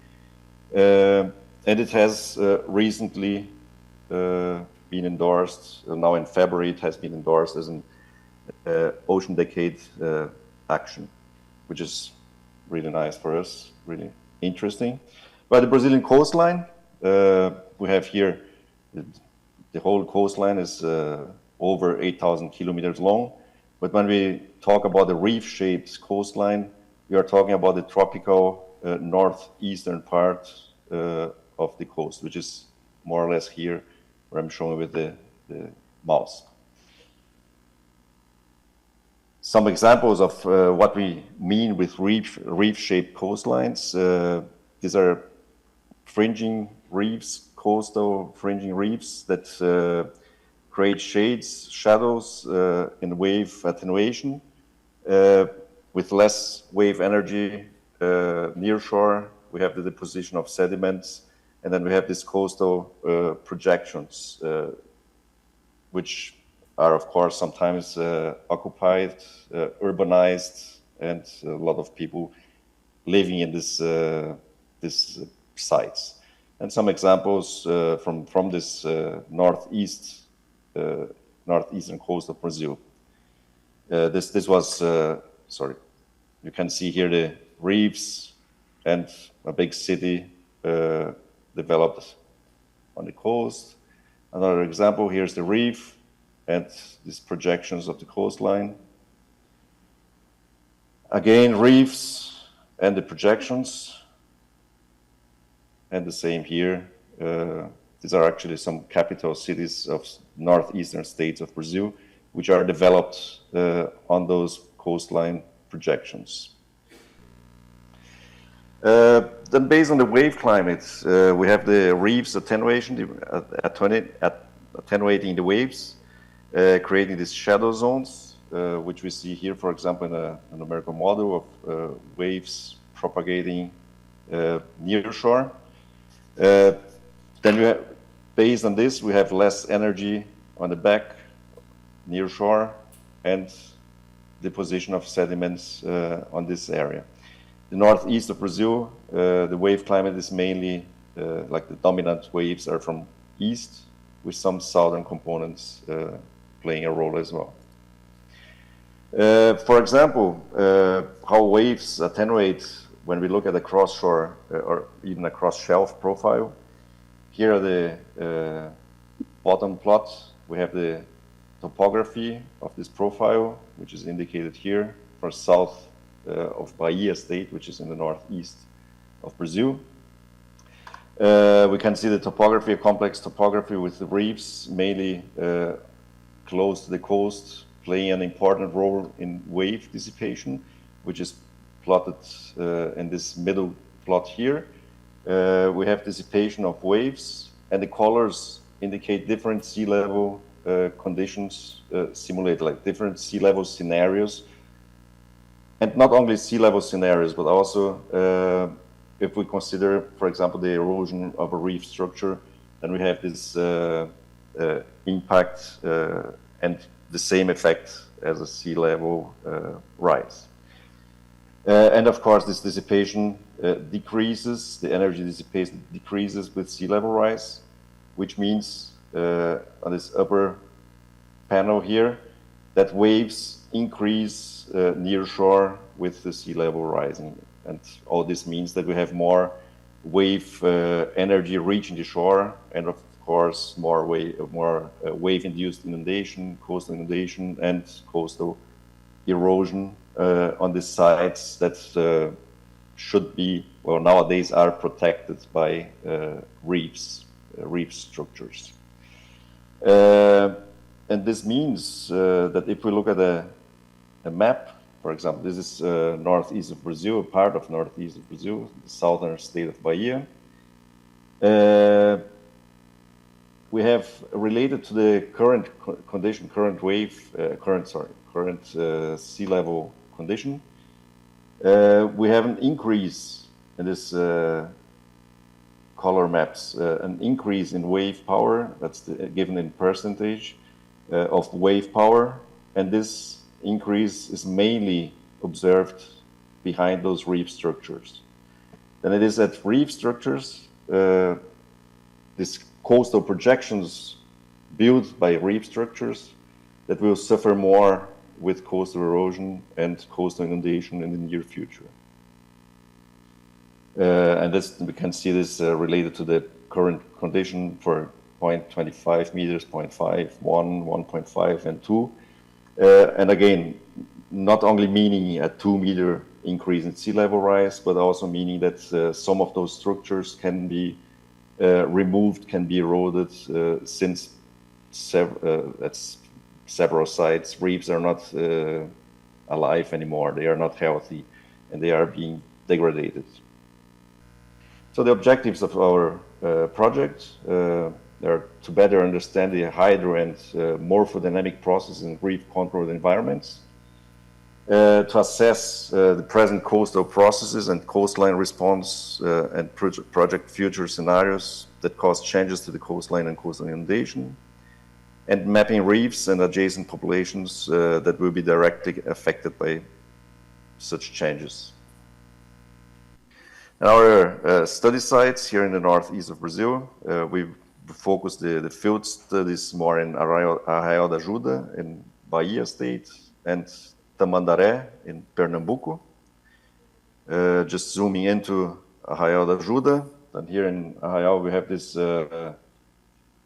and it has recently been endorsed. Now in February, it has been endorsed as an Ocean Decade action, which is really nice for us, really interesting. By the Brazilian coastline, we have here the whole coastline is over 8,000 kilometers long. But when we talk about the reef-shaped coastline, we are talking about the tropical northeastern part of the coast, which is more or less here, where I'm showing with the mouse. Some examples of what we mean with reef-shaped coastlines. These are fringing reefs coastal fringing reefs that create shades, shadows in wave attenuation with less wave energy near shore. We have the deposition of sediments, and then we have these coastal projections, which are, of course, sometimes occupied, urbanized, and a lot of people living in these sites. And some examples from this northeastern coast of Brazil. This was, sorry, you can see here the reefs and a big city developed on the coast. Another example, here's the reef and these projections of the coastline. Again, reefs and the projections, and the same here. These are actually some capital cities of northeastern states of Brazil, which are developed on those coastline projections. Then based on the wave climate, we have the reefs attenuation, attenuating the waves, creating these shadow zones, which we see here, for example, in a numerical model of waves propagating near shore. Then we have, based on this, we have less energy on the back, near shore, and deposition of sediments on this area. The northeast of Brazil, the wave climate is mainly, like the dominant waves are from east, with some southern components playing a role as well. For example, how waves attenuate when we look at a cross-shore or even a cross-shelf profile. Here are the bottom plot. We have the topography of this profile, which is indicated here for south of Bahia state, which is in the northeast of Brazil. We can see the topography, a complex topography with the reefs mainly close to the coast, playing an important role in wave dissipation, which is plotted in this middle plot here. We have dissipation of waves, and the colors indicate different sea level conditions simulated, like different sea level scenarios. And not only sea level scenarios, but also if we consider, for example, the erosion of a reef structure, then we have this impact and the same effect as a sea level rise. And of course, this dissipation decreases, the energy dissipation decreases with sea level rise, which means on this upper panel here, that waves increase near shore with the sea level rising. And all this means that we have more wave energy reaching the shore, and of course more wave-induced inundation, coastal inundation, and coastal erosion on the sites that should be, well, nowadays are protected by reefs, reef structures. And this means that if we look at a map, for example, this is northeast of Brazil, a part of northeast of Brazil, the southern state of Bahia. We have related to the current condition, current sea level condition. We have an increase in this color maps, an increase in wave power, that's given in percentage of wave power, and this increase is mainly observed behind those reef structures. Then it is at reef structures, these coastal projections built by reef structures, that will suffer more with coastal erosion and coastal inundation in the near future. And this, we can see this related to the current condition for 0.25 meters, 0.5, 1, 1.5, and 2. And again, not only meaning a 2-meter increase in sea level rise, but also meaning that some of those structures can be removed, can be eroded, since at several sites, reefs are not alive anymore. They are not healthy, and they are being degraded. So the objectives of our project. They're to better understand the hydro and morphodynamic processes in reef-controlled environments, to assess the present coastal processes and coastline response and project future scenarios that cause changes to the coastline and coastal inundation, and mapping reefs and adjacent populations that will be directly affected by such changes. In our study sites here in the northeast of Brazil, we focus the field studies more in Arraial da Ajuda in Bahia State and Tamandaré in Pernambuco. Just zooming into Arraial da Ajuda, and here in Arraial we have this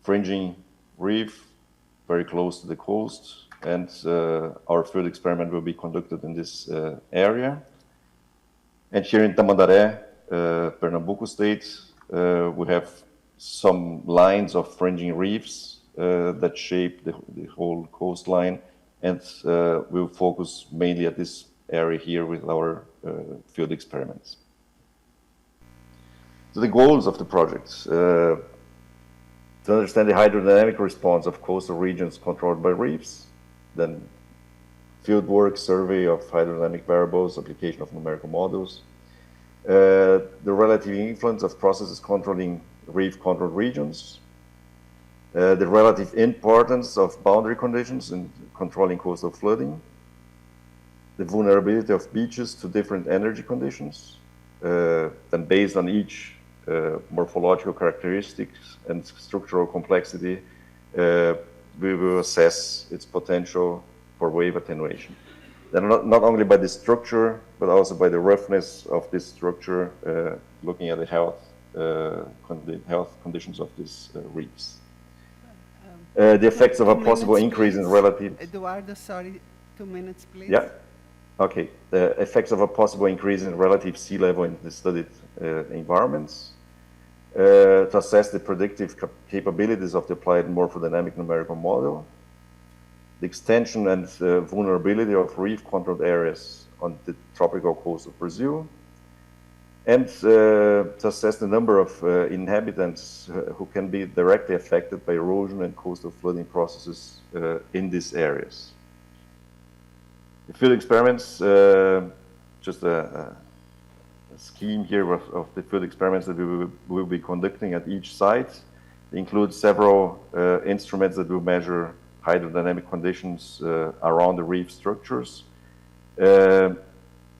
fringing reef very close to the coast, and our field experiment will be conducted in this area. And here in Tamandaré, Pernambuco State, we have some lines of fringing reefs that shape the whole coastline, and we'll focus mainly at this area here with our field experiments. So the goals of the project: to understand the hydrodynamic response of coastal regions controlled by reefs, then field work, survey of hydrodynamic variables, application of numerical models, the relative influence of processes controlling reef-controlled regions, the relative importance of boundary conditions in controlling coastal flooding, the vulnerability of beaches to different energy conditions, and based on each morphological characteristics and structural complexity, we will assess its potential for wave attenuation. Then not only by the structure, but also by the roughness of this structure, looking at the health conditions of these reefs. The effects of a possible increase in relative... Eduardo, sorry, 2 minutes, please. Yeah, okay. The effects of a possible increase in relative sea level in the studied environments. To assess the predictive capabilities of the applied morphodynamic numerical model. The extension and vulnerability of reef-controlled areas on the tropical coast of Brazil. And to assess the number of inhabitants who can be directly affected by erosion and coastal flooding processes in these areas. The field experiments, just a scheme here of the field experiments that we will be conducting at each site. They include several instruments that will measure hydrodynamic conditions around the reef structures.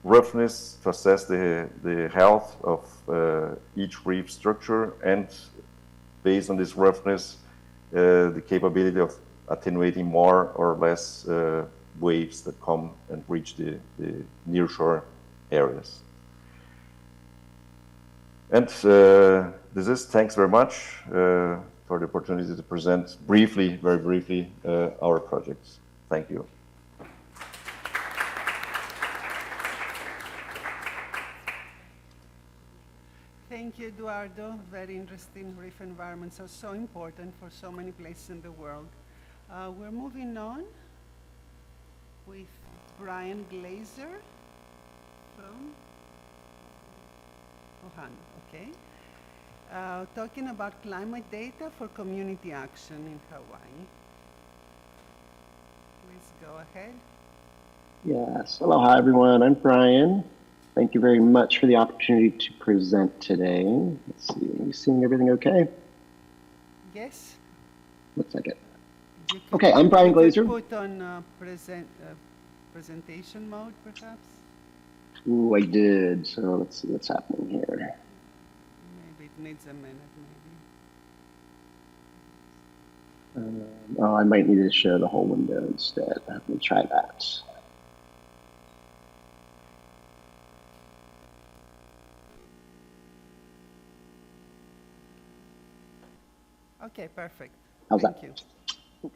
Roughness to assess the health of each reef structure, and based on this roughness, the capability of attenuating more or less waves that come and reach the nearshore areas. And this is, thanks very much for the opportunity to present briefly, very briefly, our projects. Thank you. Thank you, Eduardo. Very interesting. Reef environments are so important for so many places in the world. We're moving on with Brian Glazer from Wuhan, okay? Talking about climate data for community action in Hawaii. Please go ahead. Yes. Hello, hi everyone. I'm Brian. Thank you very much for the opportunity to present today. Let's see, are you seeing everything okay? Yes. Looks like it. Okay, I'm Brian Glazer. Put on presentation mode, perhaps? Ooh, I did. So let's see what's happening here. Maybe it needs a minute, maybe. Oh, I might need to show the whole window instead. Let me try that. Okay, perfect. How's Thank that? you.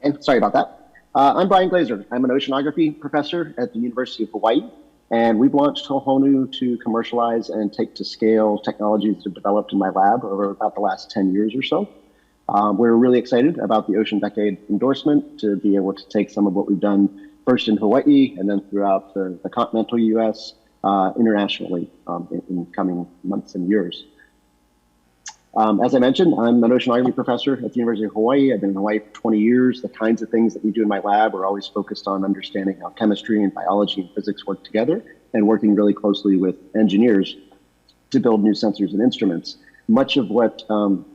Okay, sorry about that. I'm Brian Glazer. I'm an oceanography professor at the University of Hawaii, and we've launched Tohonu to commercialize and take to scale technologies that have developed in my lab over about the last 10 years or so. We're really excited about the Ocean Decade endorsement to be able to take some of what we've done first in Hawaii and then throughout the continental US internationally in coming months and years. As I mentioned, I'm an oceanography professor at the University of Hawaii. I've been in Hawaii for 20 years. The kinds of things that we do in my lab are always focused on understanding how chemistry and biology and physics work together, and working really closely with engineers to build new sensors and instruments. Much of what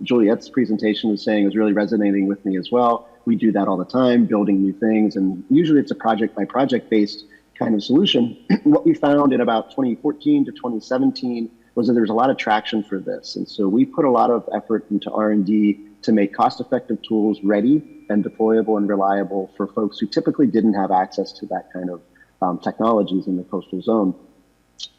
Juliet's presentation was saying is really resonating with me as well. We do that all the time, building new things, and usually it's a project by project based kind of solution. What we found in about 2014 to 2017 was that there was a lot of traction for this. And so we put a lot of effort into R&D to make cost-effective tools ready and deployable and reliable for folks who typically didn't have access to that kind of technologies in the coastal zone.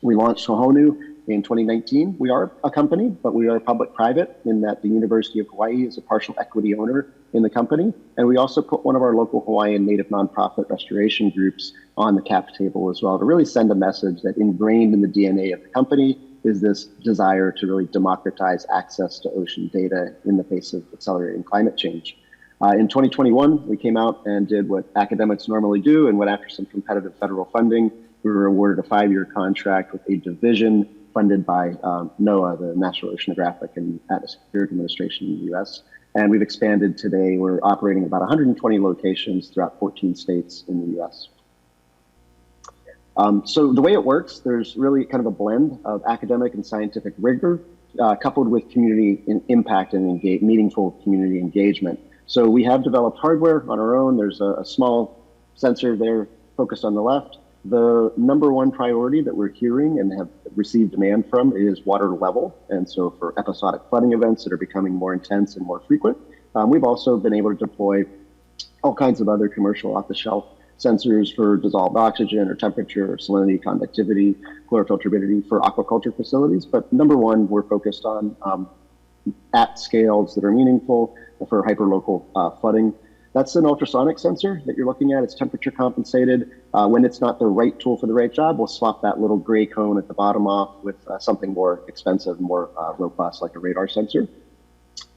We launched Tohonu in 2019. We are a company, but we are public-private in that the University of Hawaii is a partial equity owner in the company. And we also put one of our local Hawaiian native nonprofit restoration groups on the cap table as well to really send a message that ingrained in the DNA of the company is this desire to really democratize access to ocean data in the face of accelerating climate change. In 2021, we came out and did what academics normally do and went after some competitive federal funding. We were awarded a 5-year contract with a division funded by NOAA, the National Oceanographic and Atmospheric Administration in the US. And we've expanded today. We're operating about 120 locations throughout 14 states in the US. So the way it works, there's really kind of a blend of academic and scientific rigor coupled with community impact and meaningful community engagement. So we have developed hardware on our own. There's a small sensor there focused on the left. The number one priority that we're hearing and have received demand from is water level. And so for episodic flooding events that are becoming more intense and more frequent, we've also been able to deploy all kinds of other commercial off-the-shelf sensors for dissolved oxygen or temperature or salinity, conductivity, chlorophyll turbidity for aquaculture facilities. But number one, we're focused on at scales that are meaningful for hyperlocal flooding. That's an ultrasonic sensor that you're looking at. It's temperature compensated. When it's not the right tool for the right job, we'll swap that little gray cone at the bottom off with something more expensive, more robust, like a radar sensor.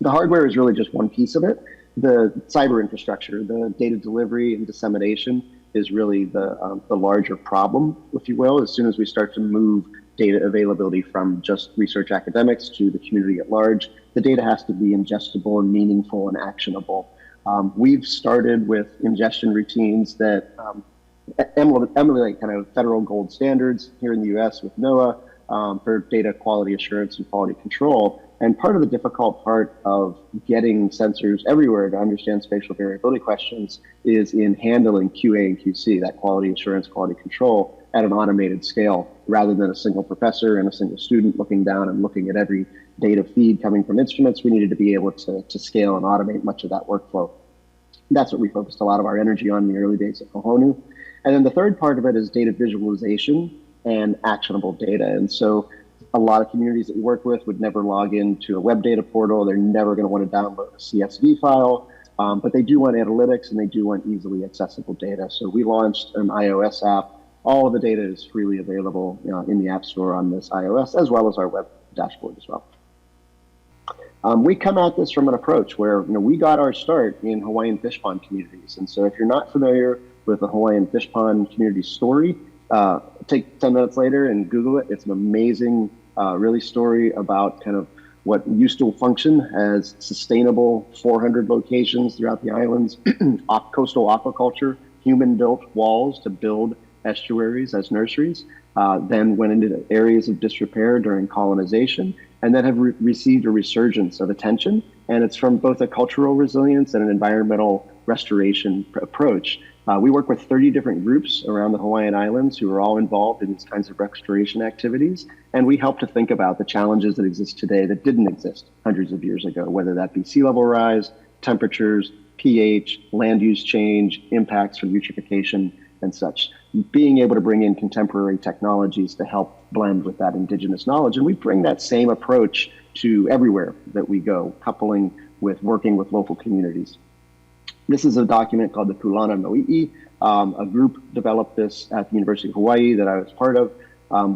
The hardware is really just one piece of it. The cyber infrastructure, the data delivery and dissemination is really the larger problem, if you will. As soon as we start to move data availability from just research academics to the community at large, the data has to be ingestible and meaningful and actionable. We've started with ingestion routines that emulate kind of federal gold standards here in the US with NOAA for data quality assurance and quality control. And part of the difficult part of getting sensors everywhere to understand spatial variability questions is in handling QA and QC, that quality assurance, quality control at an automated scale, rather than a single professor and a single student looking down and looking at every data feed coming from instruments. We needed to be able to scale and automate much of that workflow. That's what we focused a lot of our energy on in the early days of Tohonu. And then the third part of it is data visualization and actionable data. And so a lot of communities that we work with would never log into a web data portal. They're never going to want to download a CSV file, but they do want analytics and they do want easily accessible data. So we launched an iOS app. All of the data is freely available in the App Store on this iOS, as well as our web dashboard as well. We come at this from an approach where we got our start in Hawaiian fish pond communities. And so if you're not familiar with the Hawaiian fish pond community story, take 10 minutes later and Google it. It's an amazing really story about kind of what used to function as sustainable 400 locations throughout the islands, coastal aquaculture, human-built walls to build estuaries as nurseries, then went into areas of disrepair during colonization, and then have received a resurgence of attention. And it's from both a cultural resilience and an environmental restoration approach. We work with 30 different groups around the Hawaiian Islands who are all involved in these kinds of restoration activities. And we help to think about the challenges that exist today that didn't exist hundreds of years ago, whether that be sea level rise, temperatures, pH, land use change, impacts from eutrophication and such. Being able to bring in contemporary technologies to help blend with that indigenous knowledge. And we bring that same approach to everywhere that we go, coupling with working with local communities. This is a document called the Kulana Noi'i. A group developed this at the University of Hawaii that I was part of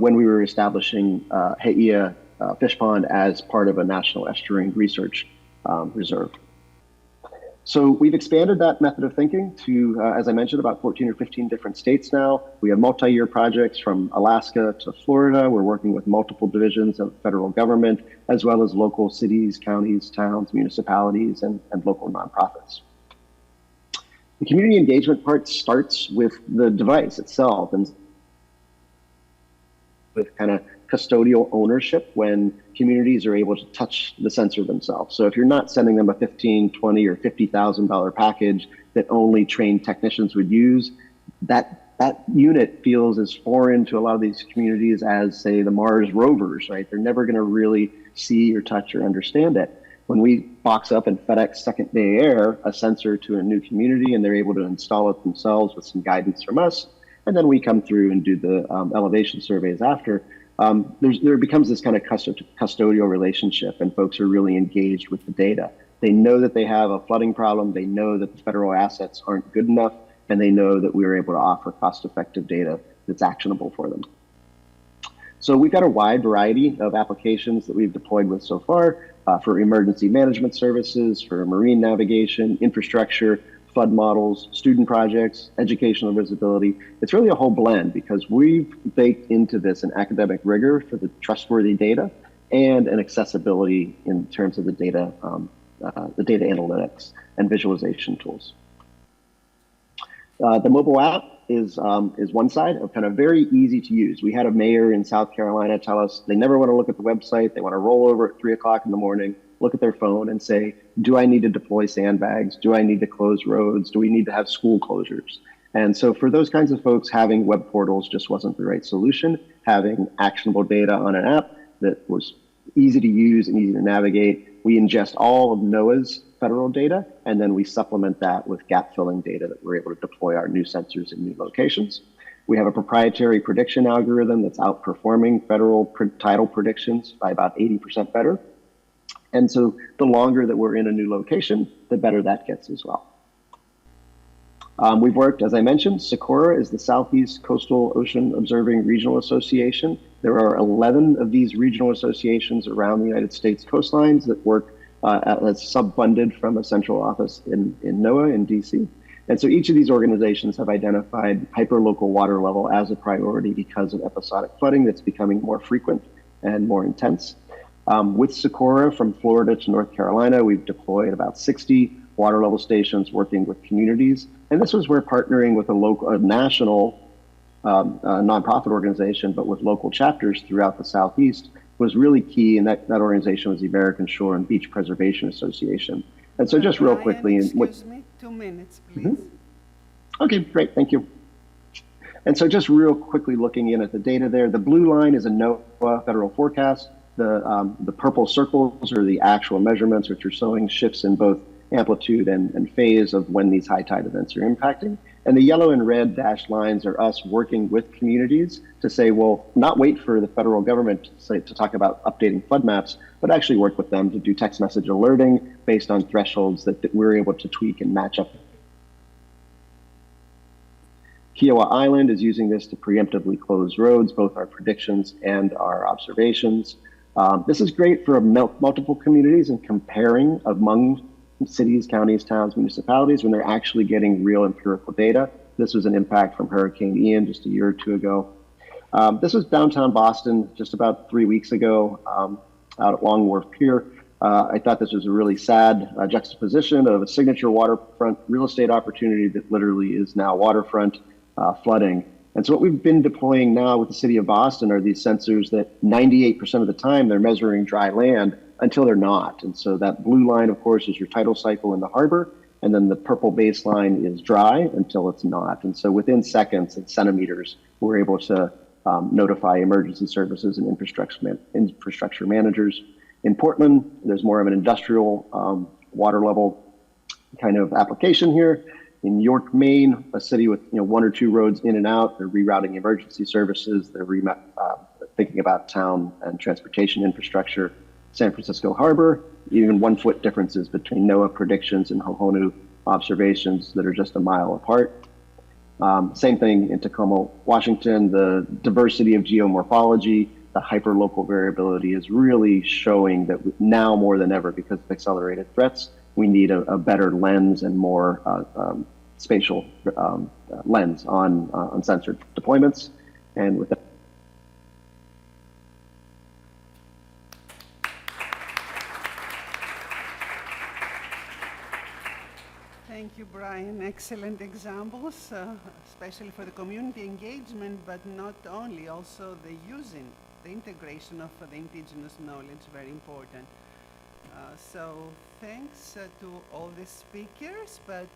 when we were establishing He'ia Fish Pond as part of a national estuarine research reserve. So we've expanded that method of thinking to, as I mentioned, about 14 or 15 different states now. We have multi-year projects from Alaska to Florida. We're working with multiple divisions of federal government, as well as local cities, counties, towns, municipalities, and local nonprofits. The community engagement part starts with the device itself and with kind of custodial ownership when communities are able to touch the sensor themselves. So if you're not sending them a $15, $20, or $50,000 package that only trained technicians would use, that unit feels as foreign to a lot of these communities as, say, the Mars rovers, right? They're never going to really see or touch or understand it. When we box up and FedEx second day air a sensor to a new community and they're able to install it themselves with some guidance from us, and then we come through and do the elevation surveys after, there becomes this kind of custodial relationship, and folks are really engaged with the data. They know that they have a flooding problem, they know that the federal assets aren't good enough, and they know that we are able to offer cost-effective data that's actionable for them. So we've got a wide variety of applications that we've deployed with so far for emergency management services, for marine navigation, infrastructure, flood models, student projects, educational visibility. It's really a whole blend because we've baked into this an academic rigor for the trustworthy data and an accessibility in terms of the data analytics and visualization tools. The mobile app is one side of kind of very easy to use. We had a mayor in South Carolina tell us they never want to look at the website. They want to roll over at 3 o'clock in the morning, look at their phone and say, do I need to deploy sandbags? Do I need to close roads? Do we need to have school closures? And so for those kinds of folks, having web portals just wasn't the right solution. Having actionable data on an app that was easy to use and easy to navigate. We ingest all of NOAA's federal data, and then we supplement that with gap-filling data that we're able to deploy our new sensors in new locations. We have a proprietary prediction algorithm that's outperforming federal title predictions by about 80% better. And so the longer that we're in a new location, the better that gets as well. We've worked, as I mentioned, SOCORA is the Southeast Coastal Ocean Observing Regional Association. There are 11 of these regional associations around the United States coastlines that work as sub-funded from a central office in NOAA in DC. And so each of these organizations have identified hyperlocal water level as a priority because of episodic flooding that's becoming more frequent and more intense. With SOCORA from Florida to North Carolina, we've deployed about 60 water level stations working with communities. And this was where partnering with a national nonprofit organization, but with local chapters throughout the Southeast was really key. And that organization was the American Shore and Beach Preservation Association. And so just real quickly. Excuse me, 2 minutes, please. Okay, great, thank you. And so just real quickly looking in at the data there, the blue line is a NOAA federal forecast. The purple circles are the actual measurements, which are showing shifts in both amplitude and phase of when these high tide events are impacting. And the yellow and red dashed lines are us working with communities to say, well, not wait for the federal government to talk about updating flood maps, but actually work with them to do text message alerting based on thresholds that we're able to tweak and match up. Kiowa Island is using this to preemptively close roads, both our predictions and our observations. This is great for multiple communities and comparing among cities, counties, towns, municipalities when they're actually getting real empirical data. This was an impact from Hurricane Ian just a year or two ago. This was downtown Boston just about 3 weeks ago out at Long Wharf Pier. I thought this was a really sad juxtaposition of a signature waterfront real estate opportunity that literally is now waterfront flooding. And so what we've been deploying now with the city of Boston are these sensors that 98% of the time they're measuring dry land until they're not. And so that blue line, of course, is your tidal cycle in the harbor. And then the purple baseline is dry until it's not. And so within seconds and centimeters, we're able to notify emergency services and infrastructure managers. In Portland, there's more of an industrial water level kind of application here. In York, Maine, a city with 1 or 2 roads in and out, they're rerouting emergency services. They're thinking about town and transportation infrastructure. San Francisco Harbor, even 1 foot differences between NOAA predictions and Hohonu observations that are just a mile apart. Same thing in Tacoma, Washington. The diversity of geomorphology, the hyperlocal variability is really showing that now more than ever, because of accelerated threats, we need a better lens and more spatial lens on sensor deployments. And with that, Thank you, Brian. Excellent examples, especially for the community engagement, but not only, also the using, the integration of the indigenous knowledge, very important. So thanks to all the speakers, but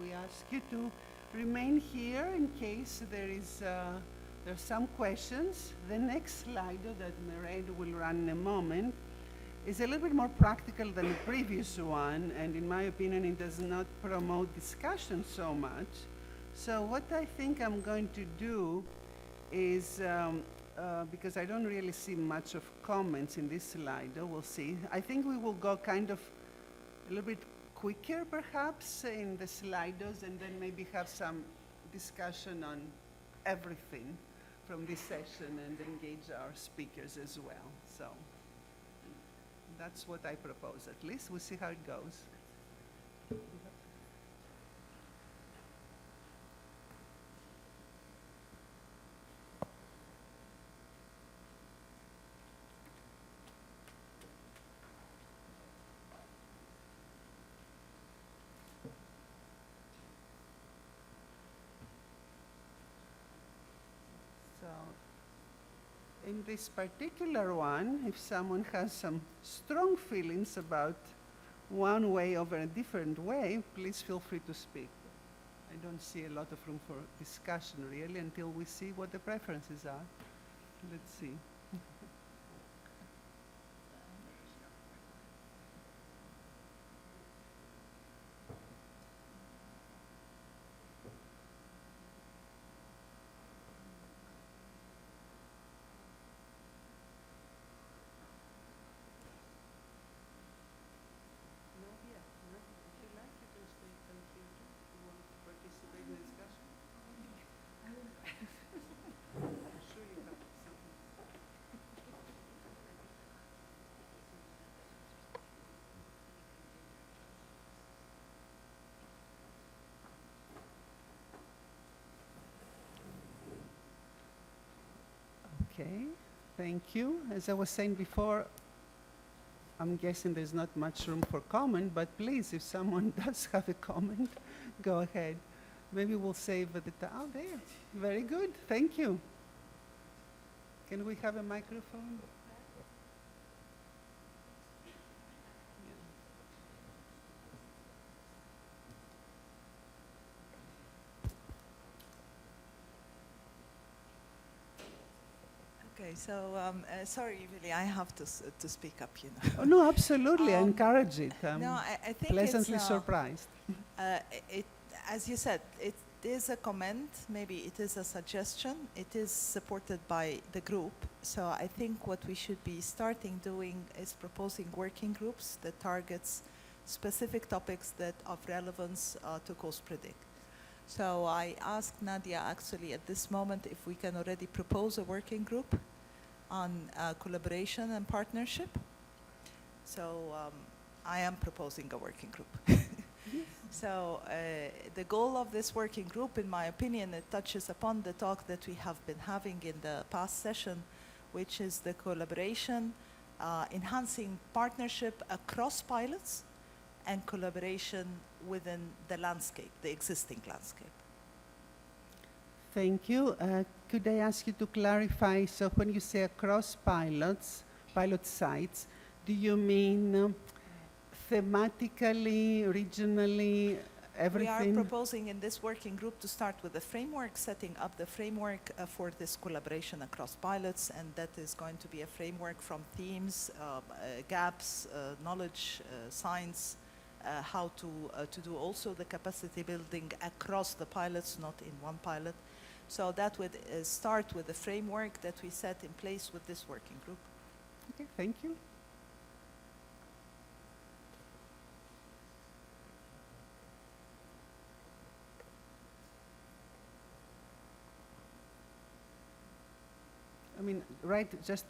we ask you to remain here in case there's some questions. The next slide that Mairead will run in a moment is a little bit more practical than the previous one, and in my opinion, it does not promote discussion so much. So what I think I'm going to do is, because I don't really see much of comments in this slide, we'll see. I think we will go kind of a little bit quicker, perhaps, in the Slidos, and then maybe have some discussion on everything from this session and engage our speakers as well. So that's what I propose, at least. We'll see how it goes. So, in this particular one, if someone has some strong feelings about one way over a different way, please feel free to speak. I don't see a lot of room for discussion, really, until we see what the preferences are. Let's see. Okay, thank you. As I was saying before, I'm guessing there's not much room for comment, but please, if someone does have a comment, go ahead. Maybe we'll save the time. Oh, there. Very good. Thank you. Can we have a microphone? Okay, so sorry, really, I have to speak up, you know. Oh, no, absolutely. I encourage it. I'm No, I think pleasantly it's, surprised. As you said, it is a comment, maybe it is a suggestion, it is supported by the group. So I think what we should be starting doing is proposing working groups that targets specific topics that of relevance to CoastPredict. So I asked Nadia actually at this moment if we can already propose a working group on collaboration and partnership. So I am proposing a working group. So the goal of this working group, in my opinion, it touches upon the talk that we have been having in the past session, which is the collaboration, enhancing partnership across pilots and collaboration within the landscape, the existing landscape. Thank you. Could I ask you to clarify, so when you say across pilots, pilot sites, do you mean thematically, regionally, everything? We are proposing in this working group to start with the framework, setting up the framework for this collaboration across pilots, and that is going to be a framework from themes, gaps, knowledge, science, how to do also the capacity building across the pilots, not in one pilot. So that would start with the framework that we set in place with this working group. Okay, thank you. I mean, right, just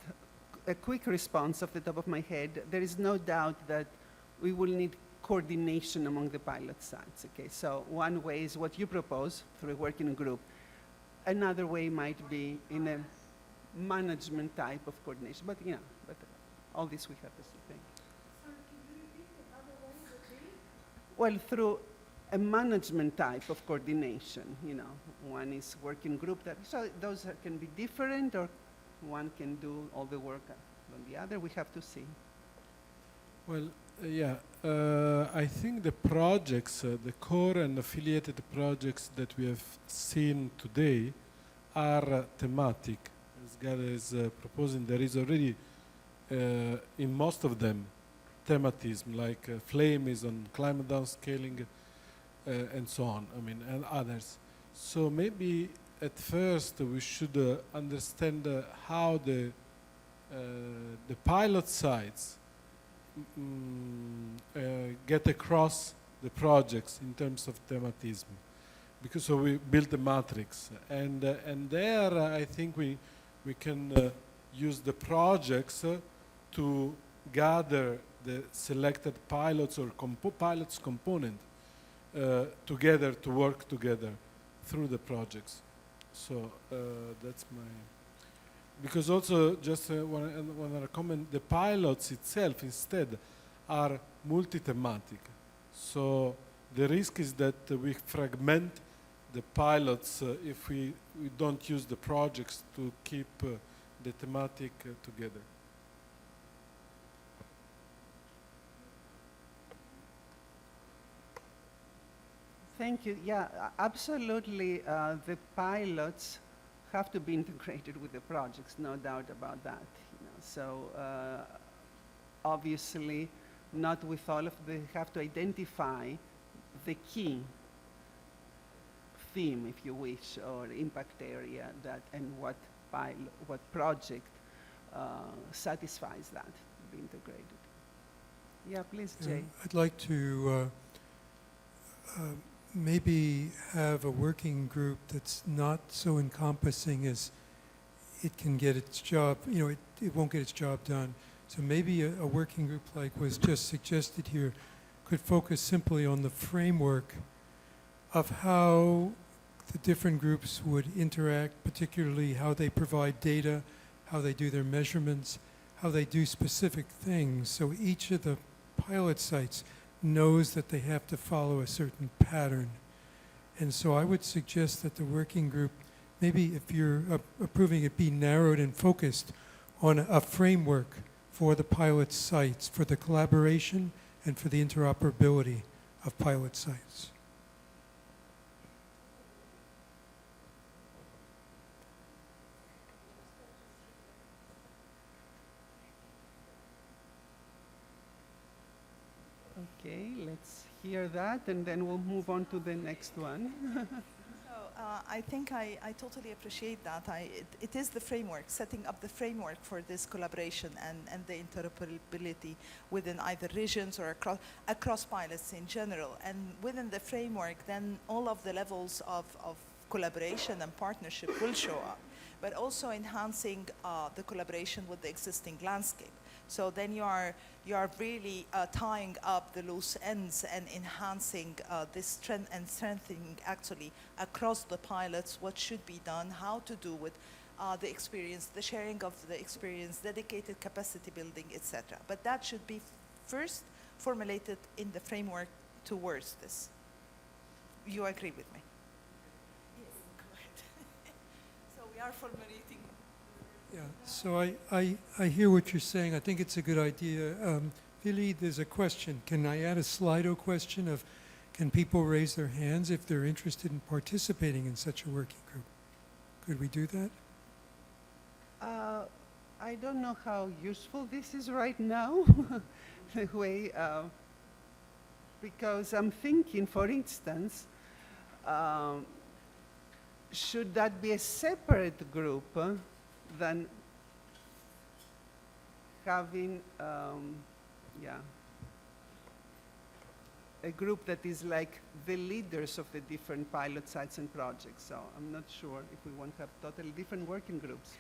a quick response off the top of my head. There is no doubt that we will need coordination among the pilot sites. Okay, so one way is what you propose through a working group. Another way might be in a management type of coordination, but but all this we have to see. Thank you. Well, through a management type of coordination, one is working group so those can be different, or one can do all the work on the other. We have to see. Well, I think the projects, the core and affiliated projects that we have seen today are thematic. As Gada is proposing, there is already in most of them thematism, like Flame is on climate downscaling and so on, and others. So maybe at first we should understand how the pilot sites get across the projects in terms of thematism, because so we build the matrix, and there I think we can use the projects to gather the selected pilots or pilots component together to work together through the projects. So that's my. Because also, just one other comment, the pilots itself instead are multi-thematic. So the risk is that we fragment the pilots if we don't use the projects to keep the thematic together. Thank you. Yeah, absolutely. The pilots have to be integrated with the projects, no doubt about that. So obviously, not with all of them. They have to identify the key theme, if you wish, or impact area and what project satisfies that to be integrated. Yeah, please, Jay. I'd like to maybe have a working group that's not so encompassing as it can get its job, it won't get its job done. So maybe a working group like was just suggested here could focus simply on the framework of how the different groups would interact, particularly how they provide data, how they do their measurements, how they do specific things. So each of the pilot sites knows that they have to follow a certain pattern. And so I would suggest that the working group, maybe if you're approving it, be narrowed and focused on a framework for the pilot sites, for the collaboration and for the interoperability of pilot sites. Okay, let's hear that, and then we'll move on to the next one. I think I totally appreciate that. It is the framework, setting up the framework for this collaboration and the interoperability within either regions or across pilots in general. And within the framework, then all of the levels of collaboration and partnership will show up, but also enhancing the collaboration with the existing landscape. So then you are really tying up the loose ends and enhancing this trend and strengthening actually across the pilots what should be done, how to do with the experience, the sharing of the experience, dedicated capacity building, etc. But that should be first formulated in the framework towards this. You agree with me? Yes, go ahead. So we are formulating. Yeah, so I hear what you're saying. I think it's a good idea. Vili, there's a question. Can I add a Slido question of, can people raise their hands if they're interested in participating in such a working group? Could we do that? I don't know how useful this is right now, the way, because I'm thinking, for instance, should that be a separate group than having, a group that is like the leaders of the different pilot sites and projects. So I'm not sure if we want to have totally different working groups.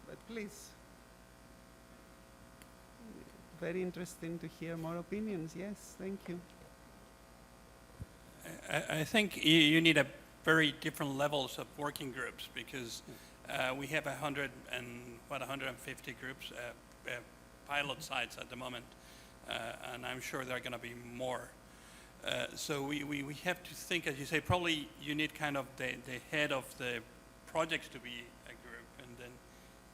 But please. very interesting to hear more opinions. Yes, thank you. I think you need a very different levels of working groups because we have 150 groups, pilot sites at the moment, and I'm sure there are going to be more. So we have to think, as you say, probably you need kind of the head of the projects to be a group, and then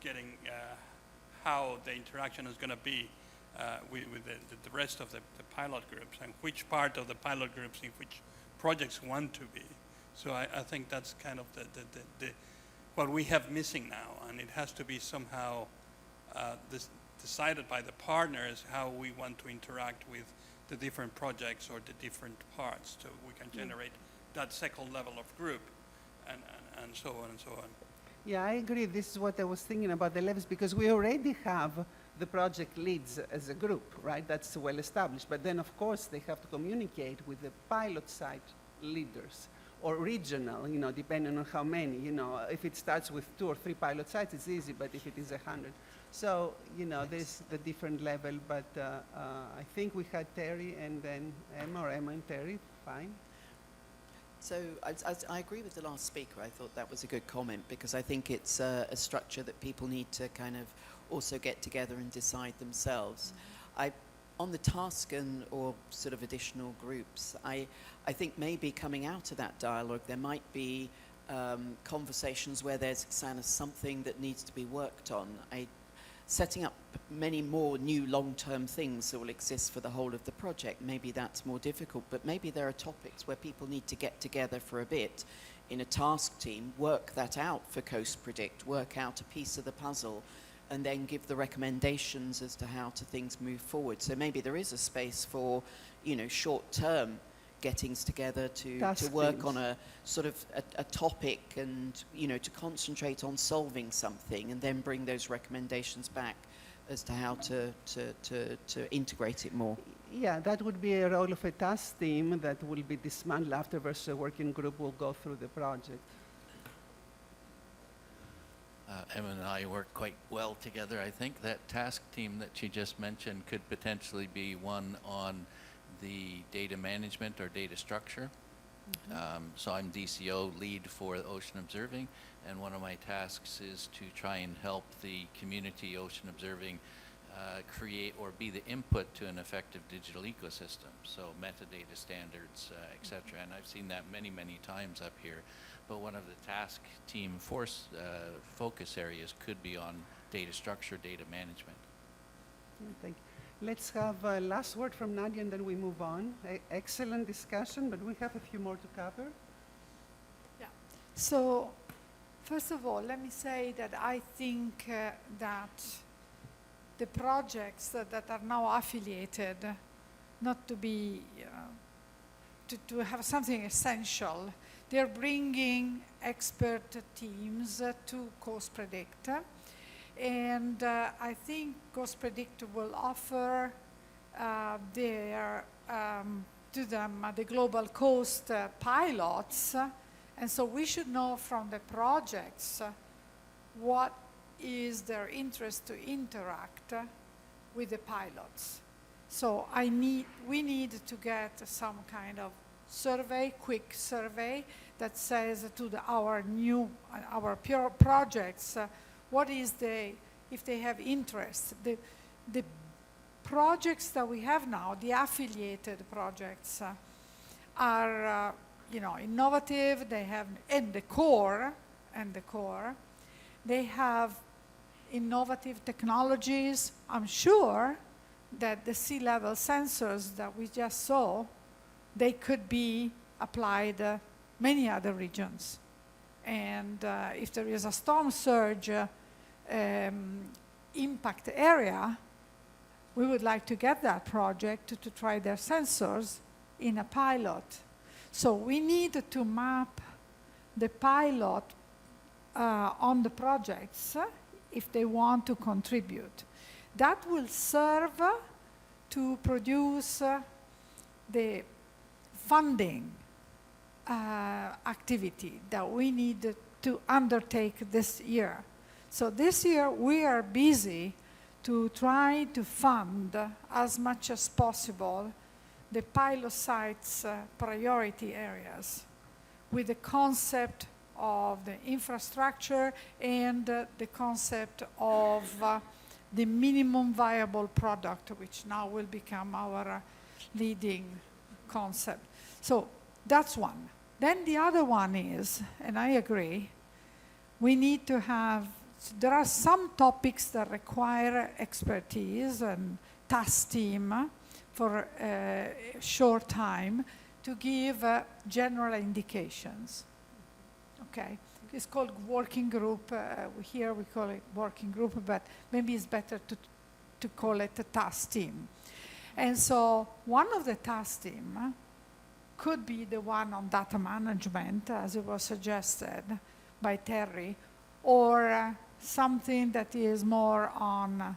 getting how the interaction is going to be with the rest of the pilot groups, and which part of the pilot groups in which projects want to be. So I think that's kind of the what we have missing now, and it has to be somehow decided by the partners how we want to interact with the different projects or the different parts, so we can generate that second level of group, and so on and so on. Yeah, I agree. This is what I was thinking about the levels, because we already have the project leads as a group, right? That's well established. But then, of course, they have to communicate with the pilot site leaders or regional, you know, depending on how many. You know, if it starts with 2 or 3 pilot sites, it's easy. But if it is 100, so you know, there's the different level. But I think we had Terry and then Emma, or Emma and Terry. Fine. So I agree with the last speaker. I thought that was a good comment, because I think it's a structure that people need to kind of also get together and decide themselves. On the task or sort of additional groups, I think maybe coming out of that dialogue there might be conversations where there's something that needs to be worked on. Setting up many more new long-term things that will exist for the whole of the project, maybe that's more difficult, but maybe there are topics where people need to get together for a bit in a task team, work that out for CoastPredict, work out a piece of the puzzle, and then give the recommendations as to how things move forward. So maybe there is a space for, you know, short-term gettings together to work on a sort of a topic, and, you know, to concentrate on solving something, and then bring those recommendations back as to how to integrate it more. Yeah, that would be a role of a task team that will be dismantled afterwards. A working group will go through the project. Emma and I work quite well together. I think that task team that she just mentioned could potentially be one on the data management or data structure. So I'm DCO lead for ocean observing, and one of my tasks is to try and help the community ocean observing create or be the input to an effective digital ecosystem. So metadata standards, etc. And I've seen that many, many times up here. But one of the task team focus areas could be on data structure, data management. Thank you. Let's have a last word from Nadia, and then we move on. Excellent discussion, but we have a few more to cover. Yeah. So, first of all, let me say that I think that the projects that are now affiliated, not to be, to have something essential, they're bringing expert teams to CoastPredict. And I think CoastPredict will offer to them the GlobalCoast pilots. And so we should know from the projects what is their interest to interact with the pilots. So we need to get some kind of survey, quick survey that says to our pure projects, what is if they have interest. The projects that we have now, the affiliated projects, are innovative. They have, and the core, they have innovative technologies. I'm sure that the sea level sensors that we just saw, they could be applied many other regions. And if there is a storm surge impact area, we would like to get that project to try their sensors in a pilot. So we need to map the pilot on the projects if they want to contribute. That will serve to produce the funding activity that we need to undertake this year. So this year we are busy to try to fund as much as possible the pilot sites' priority areas with the concept of the infrastructure and the concept of the minimum viable product, which now will become our leading concept. So that's one. Then the other one is, and I agree, we need to have, there are some topics that require expertise and task team for a short time to give general indications. Okay, it's called working group. Here we call it working group, but maybe it's better to call it a task team. And so one of the task team could be the one on data management, as it was suggested by Terry, or something that is more on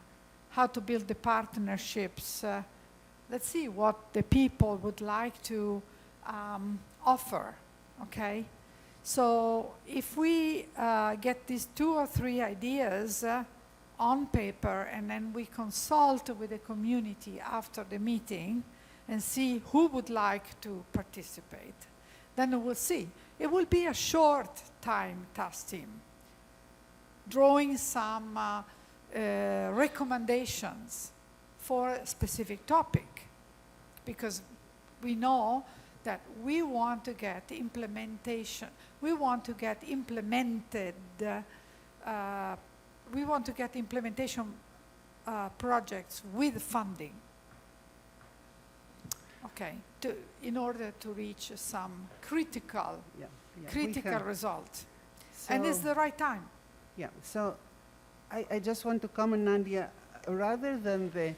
how to build the partnerships. Let's see what the people would like to offer, okay? So if we get these 2 or 3 ideas on paper and then we consult with the community after the meeting and see who would like to participate, then we'll see. It will be a short time task team, drawing some recommendations for a specific topic, because we know that we want to get implementation. We want to get implemented. We want to get implementation projects with funding. Okay, in order to reach some critical result, and it's the right time. Yeah. So, I just want to comment, Nadia. Rather than the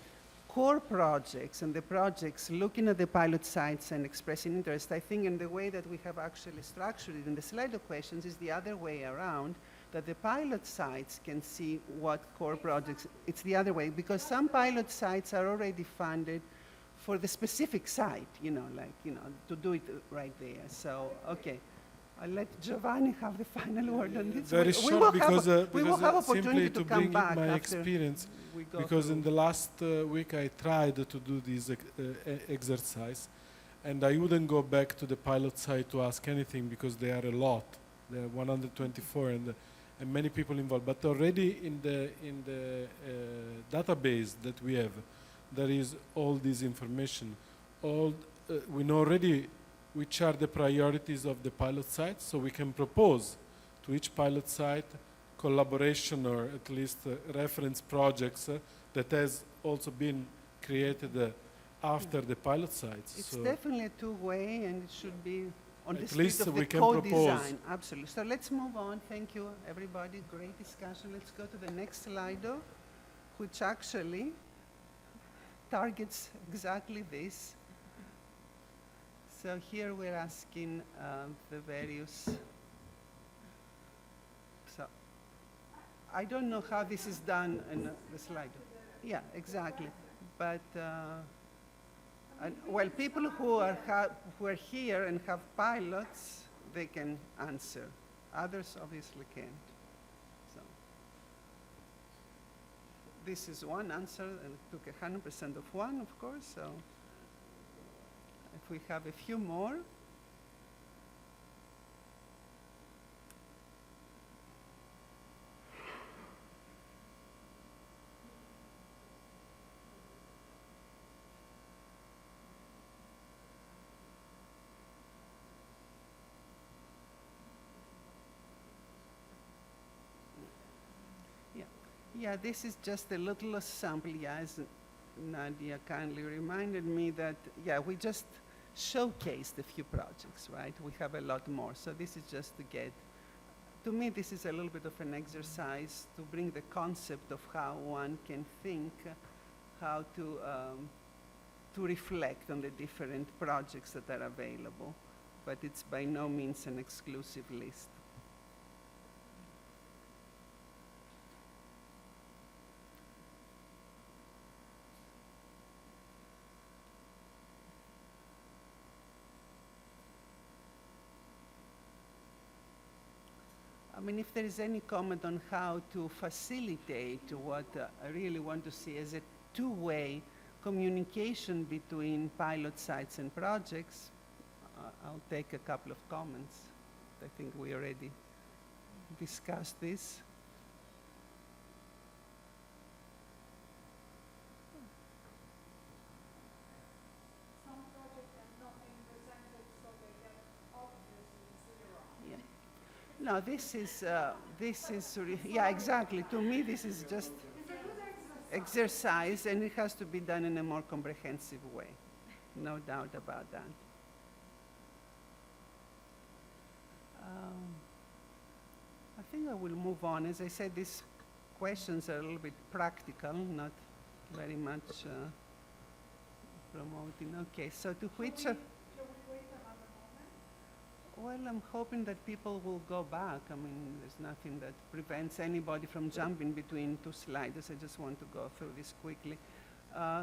core projects and the projects looking at the pilot sites and expressing interest, I think in the way that we have actually structured it in the Slido questions is the other way around, that the pilot sites can see what core projects, it's the other way, because some pilot sites are already funded for the specific site, to do it right there. So, okay. I'll let Giovanni have the final word on this. Very short, because opportunity simply to come bring back in my after experience, because through. in the last week I tried to do this exercise, and I wouldn't go back to the pilot site to ask anything because there are a lot. There are 124 and many people involved. But already in the database that we have, there is all this information. We know already which are the priorities of the pilot sites, so we can propose to each pilot site collaboration or at least reference projects that has also been created after the pilot sites. It's so definitely a two-way, and it should be on the at spirit least of we the can co-design. Absolutely. So let's move on. Thank you, everybody. Great discussion. Let's go to the next Slido, which actually targets exactly this. So here we're asking the various, so I don't know how this is done in the slide. Yeah, exactly. But, well, people who are here and have pilots, they can answer. Others obviously can't. So this is one answer, and it took 100% of one, of course, so. If we have a few more. Yeah, this is just a little sample, as Nadia kindly reminded me that, we just showcased a few projects, right? We have a lot more. So this is just to get, to me, this is a little bit of an exercise to bring the concept of how one can think, how to reflect on the different projects that are available. But it's by no means an exclusive list. mean, if there is any comment on how to facilitate what I really want to see as a two-way communication between pilot sites and projects, I'll take a couple of comments. I think we already discussed this. No, this is yeah, exactly. To me, this is just exercise, and it has to be done in a more comprehensive way. No doubt about that. I think I will move on. As I said, these questions are a little bit practical, not very much promoting. Okay, so to which... Well, I'm hoping that people will go back. I mean, there's nothing that prevents anybody from jumping between two slides. I just want to go through this quickly.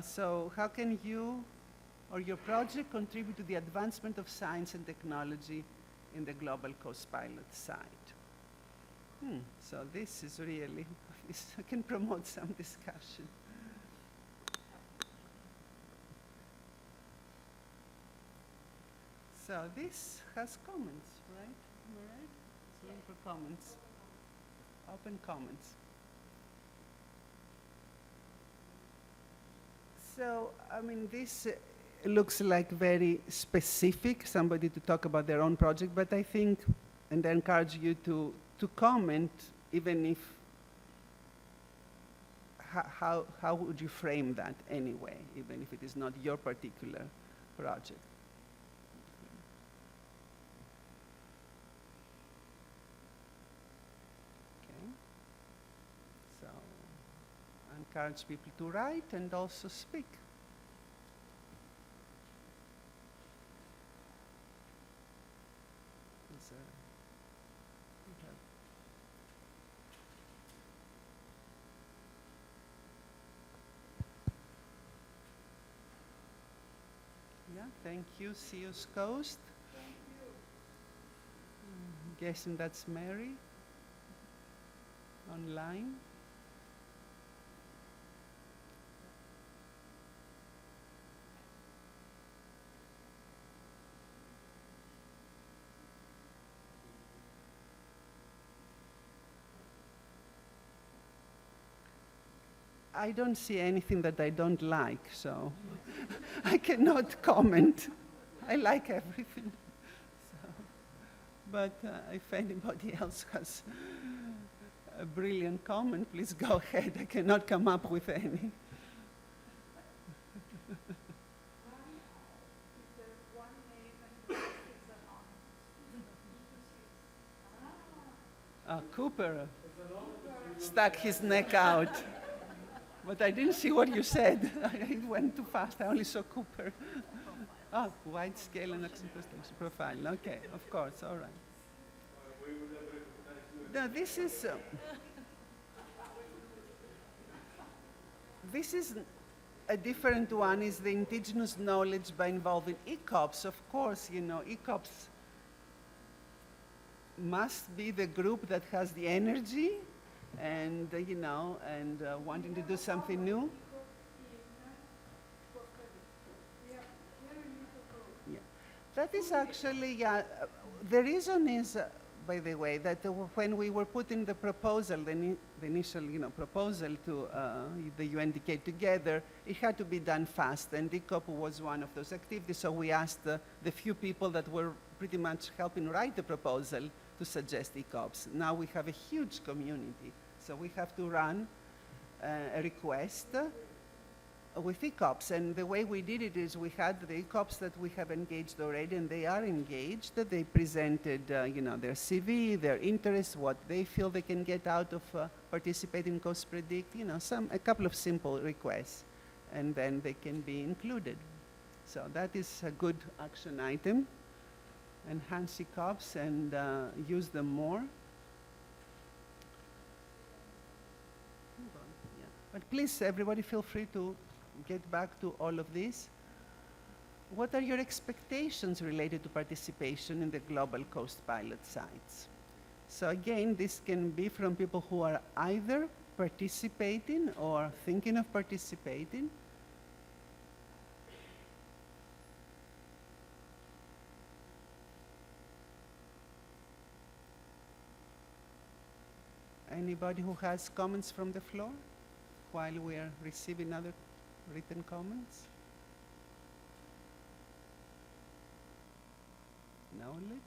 So how can you or your project contribute to the advancement of science and technology in the GlobalCoast pilot site? So this is really, I can promote some discussion. So this has comments, right? Am I right? So look for comments. Open comments. So, I mean, this looks like very specific, somebody to talk about their own project, but I think, and I encourage you to comment, even if, how would you frame that anyway, even if it is not your particular project? Encourage people to write and also speak. Yeah, thank you. See you, Coast. Thank you. Guessing that's Mary online. I don't see anything that I don't like, so I cannot comment. I like everything. So, but if anybody else has a brilliant comment, please go ahead. I cannot come up with any. Cooper stuck his neck out. But I didn't see what you said. It went too fast. I only saw Cooper. Oh, wide scale and profile. Okay, of course, all right. Now, this is a different one, is the indigenous knowledge by involving ECOPS. Of course, you know, ECOPS must be the group that has the energy and, you know, and wanting to do something new. Yeah. That is actually, yeah, the reason is, by the way, that when we were putting the proposal, the initial, you know, proposal to the UNDK together, it had to be done fast, and ECOP was one of those activities, so we asked the few people that were pretty much helping write the proposal to suggest ECOPS. Now we have a huge community, so we have to run a request with ECOPS, and the way we did it is we had the ECOPS that we have engaged already, and they are engaged. They presented, you know, their CV, their interests, what they feel they can get out of participating in CoastPredict, you know, a couple of simple requests, and then they can be included. So that is a good action item. Enhance ECOPS and use them more. Yeah. But please, everybody, feel free to get back to all of this. What are your expectations related to participation in the GlobalCoast pilot sites? So again, this can be from people who are either participating or thinking of participating. Anybody who has comments from the floor while we are receiving other written comments? Knowledge?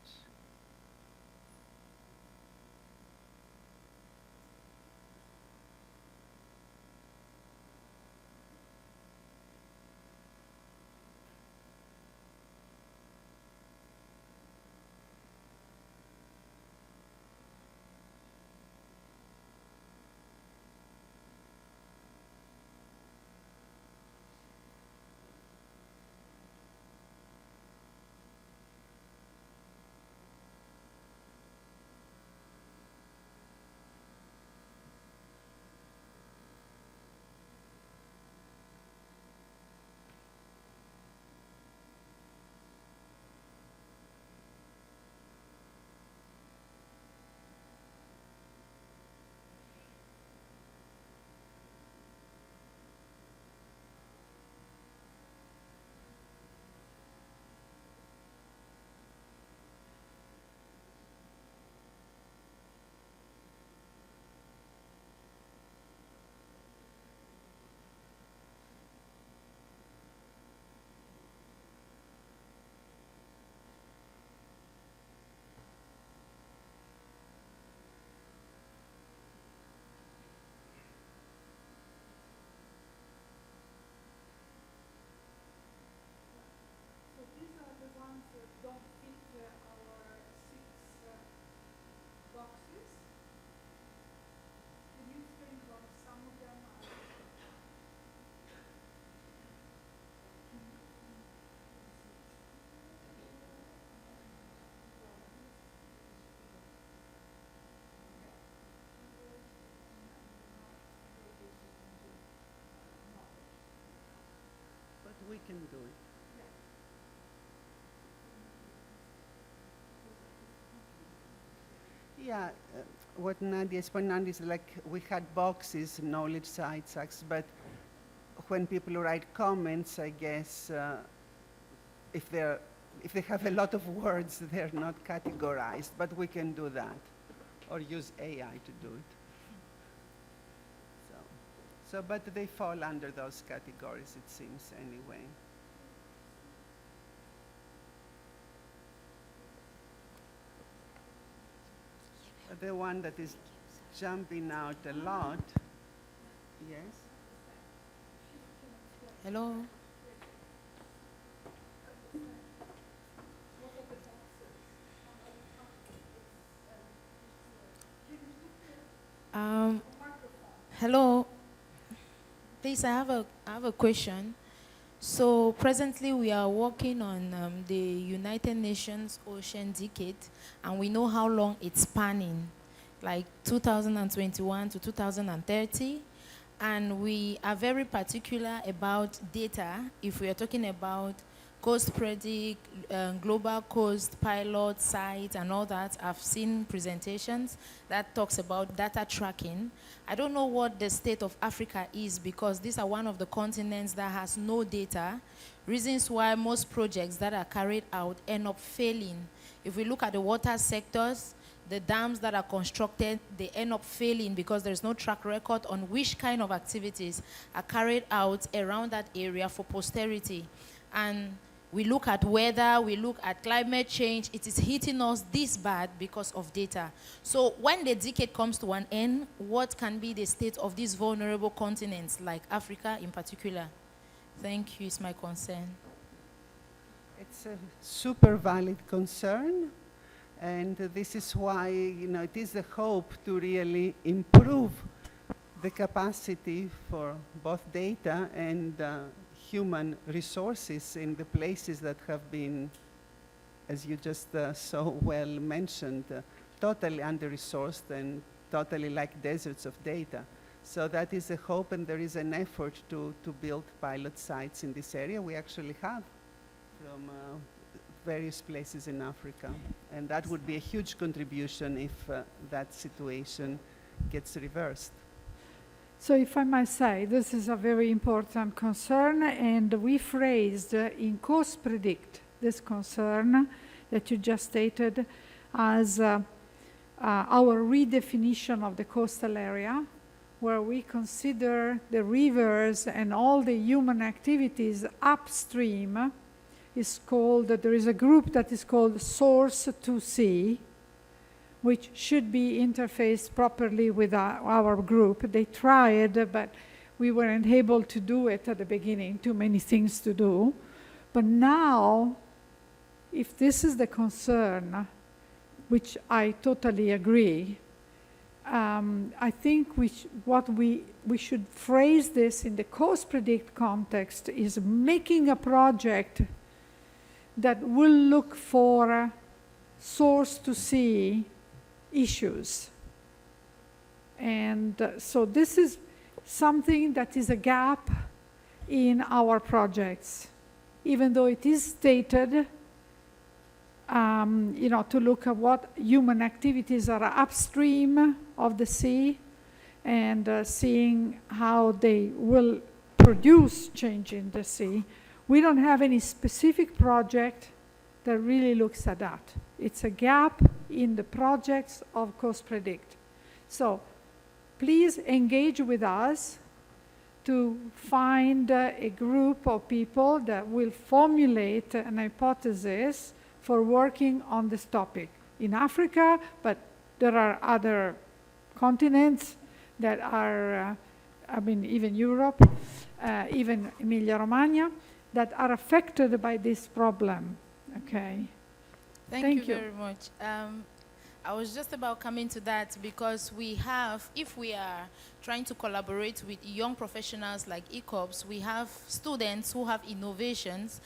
We can do it. Yeah, what Nadia is pointing out is like we had boxes, knowledge sites, but when people write comments, I guess if they have a lot of words, they're not categorized, but we can do that, or use AI to do it. So, but they fall under those categories, it seems, anyway. The one that is jumping out a lot, yes? Hello? Hello? Please, I have a question. So presently we are working on the United Nations Ocean Decade, and we know how long it's spanning, like 2021 to 2030. And we are very particular about data. If we are talking about CoastPredict, GlobalCoast, pilot sites, and all that, I've seen presentations that talks about data tracking. I don't know what the state of Africa is, because these are one of the continents that has no data. Reasons why most projects that are carried out end up failing. If we look at the water sectors, the dams that are constructed, they end up failing because there's no track record on which kind of activities are carried out around that area for posterity. And we look at weather, we look at climate change, it is hitting us this bad because of data. So when the decade comes to an end, what can be the state of these vulnerable continents, like Africa in particular? Thank you, it's my concern. It's a super valid concern, and this is why, it is a hope to really improve the capacity for both data and human resources in the places that have been, as you just so well mentioned, totally under-resourced and totally like deserts of data. So that is a hope, and there is an effort to build pilot sites in this area. We actually have from various places in Africa. And that would be a huge contribution if that situation gets reversed. So if I might say, this is a very important concern, and we phrased in CoastPredict this concern that you just stated as our redefinition of the coastal area, where we consider the rivers and all the human activities upstream is called, there is a group that is called Source to Sea, which should be interfaced properly with our group. They tried, but we weren't able to do it at the beginning, too many things to do. But now, if this is the concern, which I totally agree, I think we should phrase this in the CoastPredict context is making a project that will look for source to sea issues. And so this is something that is a gap in our projects, even though it is stated to look at what human activities are upstream of the sea and seeing how they will produce change in the sea. We don't have any specific project that really looks at that. It's a gap in the projects of CoastPredict. So please engage with us to find a group of people that will formulate an hypothesis for working on this topic in Africa, but there are other continents that are, even Europe, even Emilia-Romagna, that are affected by this problem, okay? Thank you very much. I was just about coming to that because if we are trying to collaborate with young professionals like ECOPS, we have students who have innovations.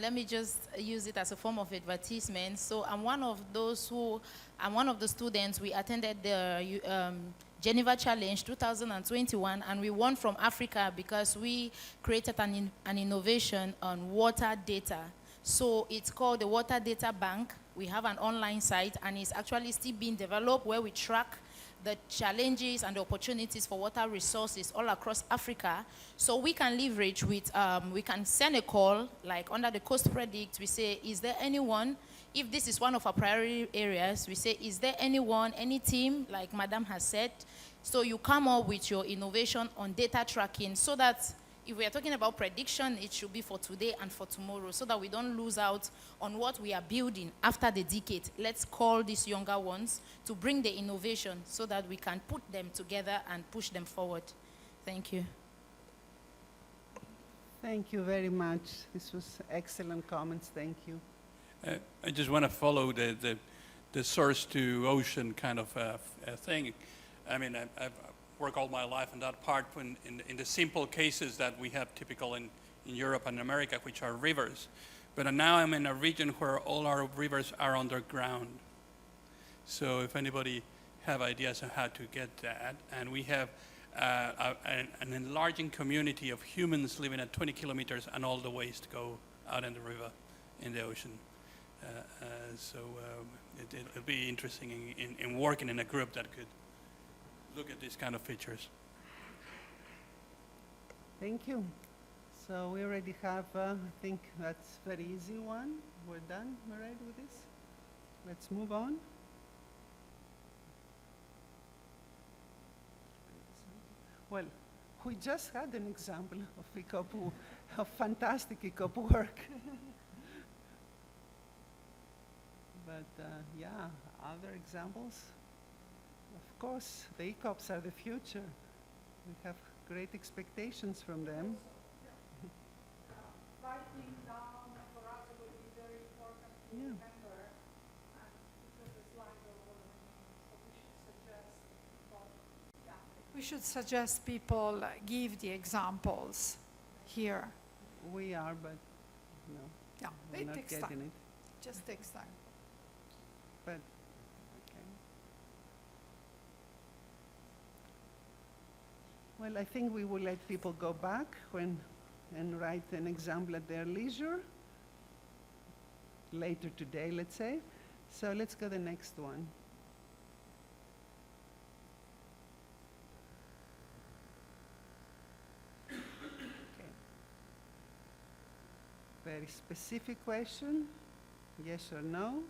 Let me just use it as a form of advertisement. So I'm one of the students. We attended the Geneva Challenge 2021, and we won from Africa because we created an innovation on water data. So it's called the Water Data Bank. We have an online site, and it's actually still being developed where we track the challenges and the opportunities for water resources all across Africa. So we can leverage with, we can send a call, like under the CoastPredict, we say, is there anyone, if this is one of our priority areas, we say, is there anyone, any team, like Madam has said, so you come up with your innovation on data tracking so that if we are talking about prediction, it should be for today and for tomorrow so that we don't lose out on what we are building after the decade. Let's call these younger ones to bring the innovation so that we can put them together and push them forward. Thank you. Thank you very much. This was excellent comments. Thank you. I just want to follow the source to ocean kind of thing. I mean, I've worked all my life on that part in the simple cases that we have typical in Europe and America, which are rivers. But now I'm in a region where all our rivers are underground. So if anybody have ideas on how to get that, and we have an enlarging community of humans living at 20 kilometers and all the ways to go out in the river, in the ocean. It'll be interesting in working in a group that could look at these kind of features. Thank you. So we already have, I think that's very easy one. We're done, all right, with this? Let's move on. Well, we just had an example of ICOP, of fantastic ICOP work. But yeah, other examples? Of course, the ECOPs are the future. We have great expectations from them. Writing down for us will be very important to remember, and because the slides are all so we should suggest people give the examples here. We are, but no. Yeah, we're it not takes getting time. it. Just takes time. But well, I think we will let people go back and write an example at their leisure. later today, let's say. So let's go to the next one. Okay. Very specific question, yes or no?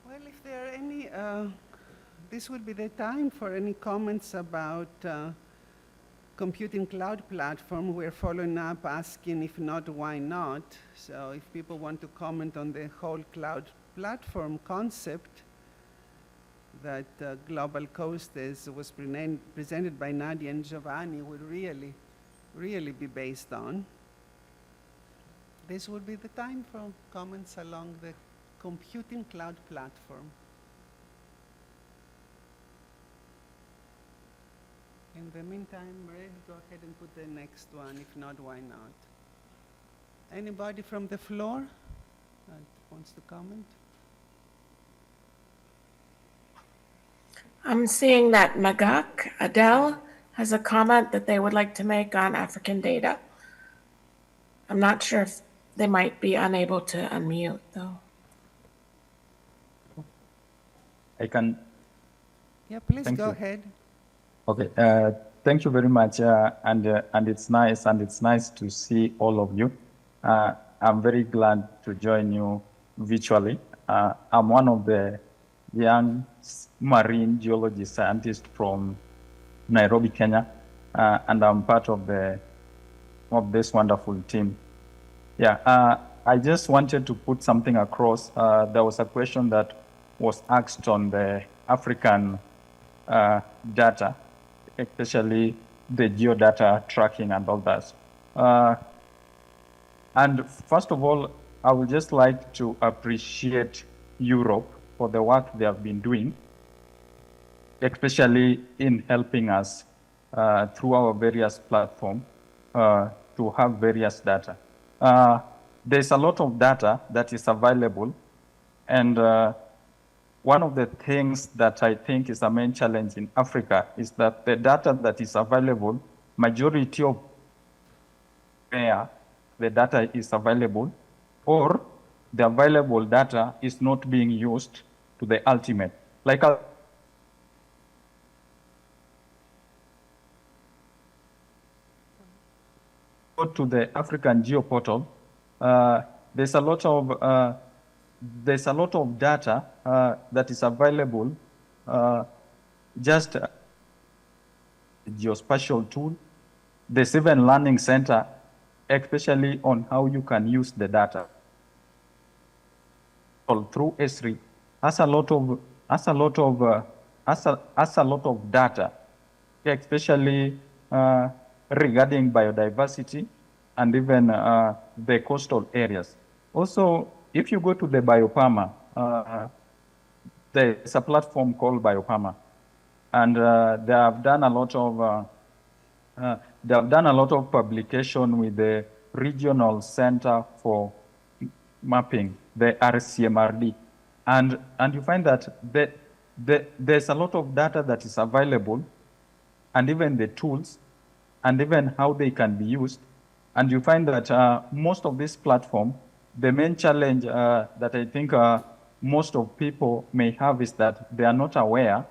Well, if there are any, this would be the time for any comments about computing cloud platform. We're following up asking if not, why not? So if people want to comment on the whole cloud platform concept that GlobalCoast was presented by Nadia and Giovanni would really be based on. This would be the time for comments along the computing cloud platform. In the meantime, Red, go ahead and put the next one. If not, why not? Anybody from the floor that wants to comment? I'm seeing that Magak Adele has a comment that they would like to make on African data. I'm not sure if they might be unable to unmute, though. I can. Yeah, please Thank go you. ahead. Okay. Thank you very much, and it's nice to see all of you. I'm very glad to join you virtually. I'm one of the young marine geology scientists from Nairobi, Kenya, and I'm part of this wonderful team. Yeah, I just wanted to put something across. There was a question that was asked on the African data, especially the geodata tracking and all that. And first of all, I would just like to appreciate Europe for the work they have been doing, especially in helping us through our various platforms to have various data. There's a lot of data that is available, and one of the things that I think is a main challenge in Africa is that the data that is available, majority of where the data is available, or the available data is not being used to the ultimate. Like go to the African geoportal, there's a lot of data that is available, just geospatial tool. There's even learning center, especially on how you can use the data. Through S3 has a lot of data, especially regarding biodiversity and even the coastal areas. Also, if you go to the Biopama, there's a platform called Biopama, and they have done a lot of publication with the Regional Center for Mapping, the RCMRD, and you find that there's a lot of data that is available, and even the tools, and even how they can be used. And you find that most of this platform, the main challenge that I think most of people may have is that they are not aware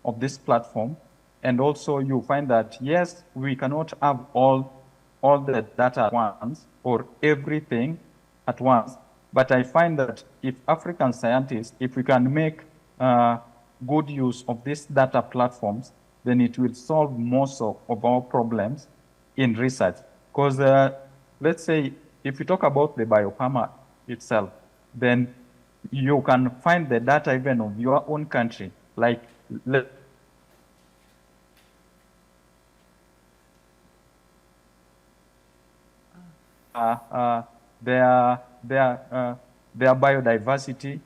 of this platform. And also you find that, yes, we cannot have all the data at once or everything at once. But I find that if African scientists, if we can make good use of these data platforms, then it will solve most of our problems in research. Because let's say if you talk about the biopharma itself, then you can find the data even of your own country. Like, their biodiversity,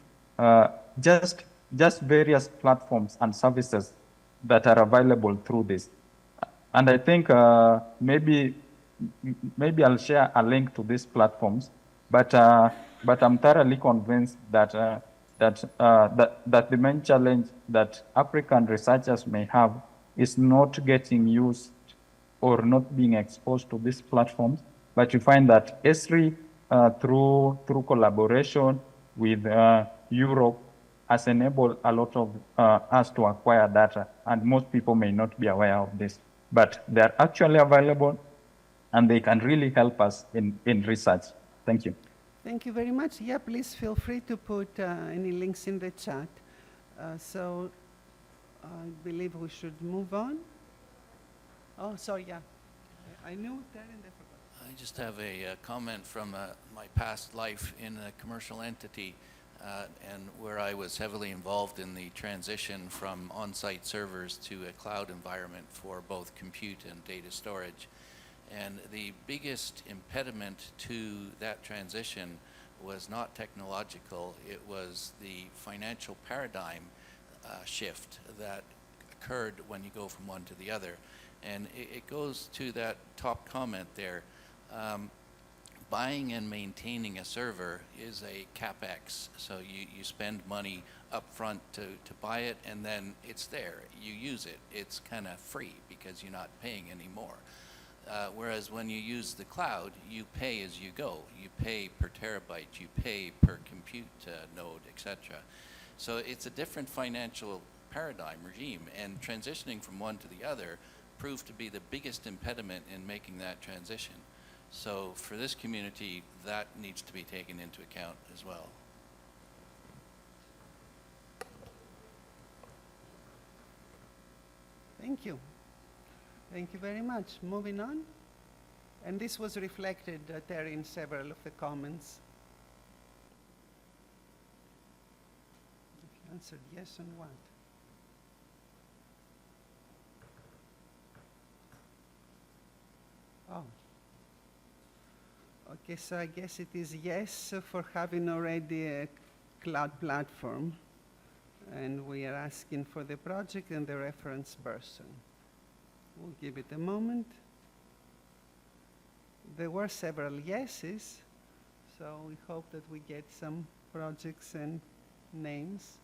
just various platforms and services that are available through this. And I think maybe I'll share a link to these platforms, but I'm thoroughly convinced that that the main challenge that African researchers may have is not getting used or not being exposed to these platforms. But you find that ESRI, through collaboration with Europe, has enabled a lot of us to acquire data, and most people may not be aware of this. But they're actually available, and they can really help us in research. Thank you. Thank you very much. Yeah, please feel free to put any links in the chat. So I believe we should move on. Oh, sorry, yeah. I knew that and I forgot. I just have a comment from my past life in a commercial entity, and where I was heavily involved in the transition from on-site servers to a cloud environment for both compute and data storage. And the biggest impediment to that transition was not technological, it was the financial paradigm shift that occurred when you go from one to the other. And it goes to that top comment there. Buying and maintaining a server is a CapEx, so you spend money up front to buy it, and then it's there. You use it. It's kind of free because you're not paying anymore. Whereas when you use the cloud, you pay as you go. You pay per terabyte, you pay per compute node, etc. So it's a different financial paradigm regime, and transitioning from one to the other proved to be the biggest impediment in making that transition. So for this community, that needs to be taken into account as well. Thank you. Thank you very much. Moving on. And this was reflected there in several of the comments. If you answered yes on what? Oh. Okay, so I guess it is yes for having already a cloud platform. And we are asking for the project and the reference person. We'll give it a moment. There were several yeses, so we hope that we get some projects and names,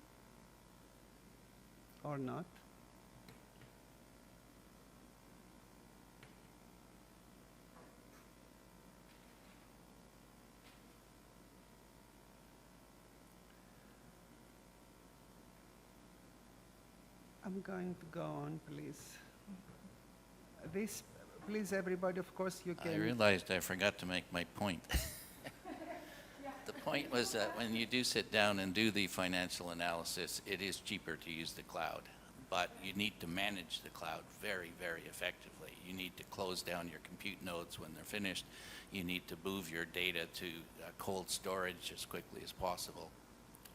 or not. I'm going to go on, please. This, please, everybody, of course, you can... I realized I forgot to make my point. The point was that when you do sit down and do the financial analysis, it is cheaper to use the cloud, but you need to manage the cloud very, very effectively. You need to close down your compute nodes when they're finished. You need to move your data to cold storage as quickly as possible.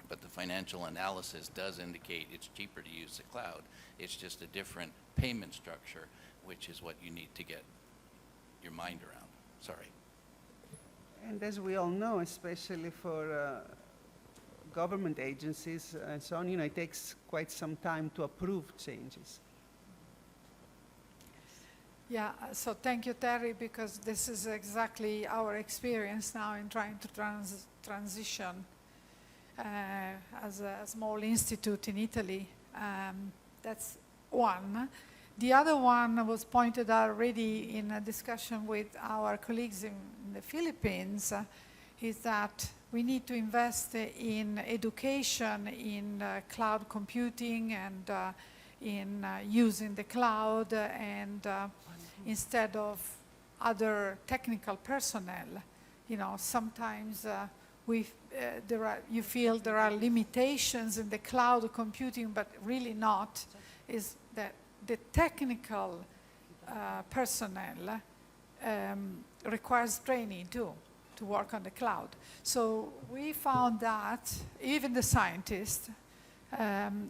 But the financial analysis does indicate it's cheaper to use the cloud. It's just a different payment structure, which is what you need to get your mind around. Sorry. And as we all know, especially for government agencies and so on, it takes quite some time to approve changes. Yeah, so thank you, Terry, because this is exactly our experience now in trying to transition as a small institute in Italy. That's one. The other one was pointed out already in a discussion with our colleagues in the Philippines, is that we need to invest in education, in cloud computing, and in using the cloud, and instead of other technical personnel. Sometimes you feel there are limitations in the cloud computing, but really not, is that the technical personnel requires training too, to work on the cloud. So we found that, even the scientists,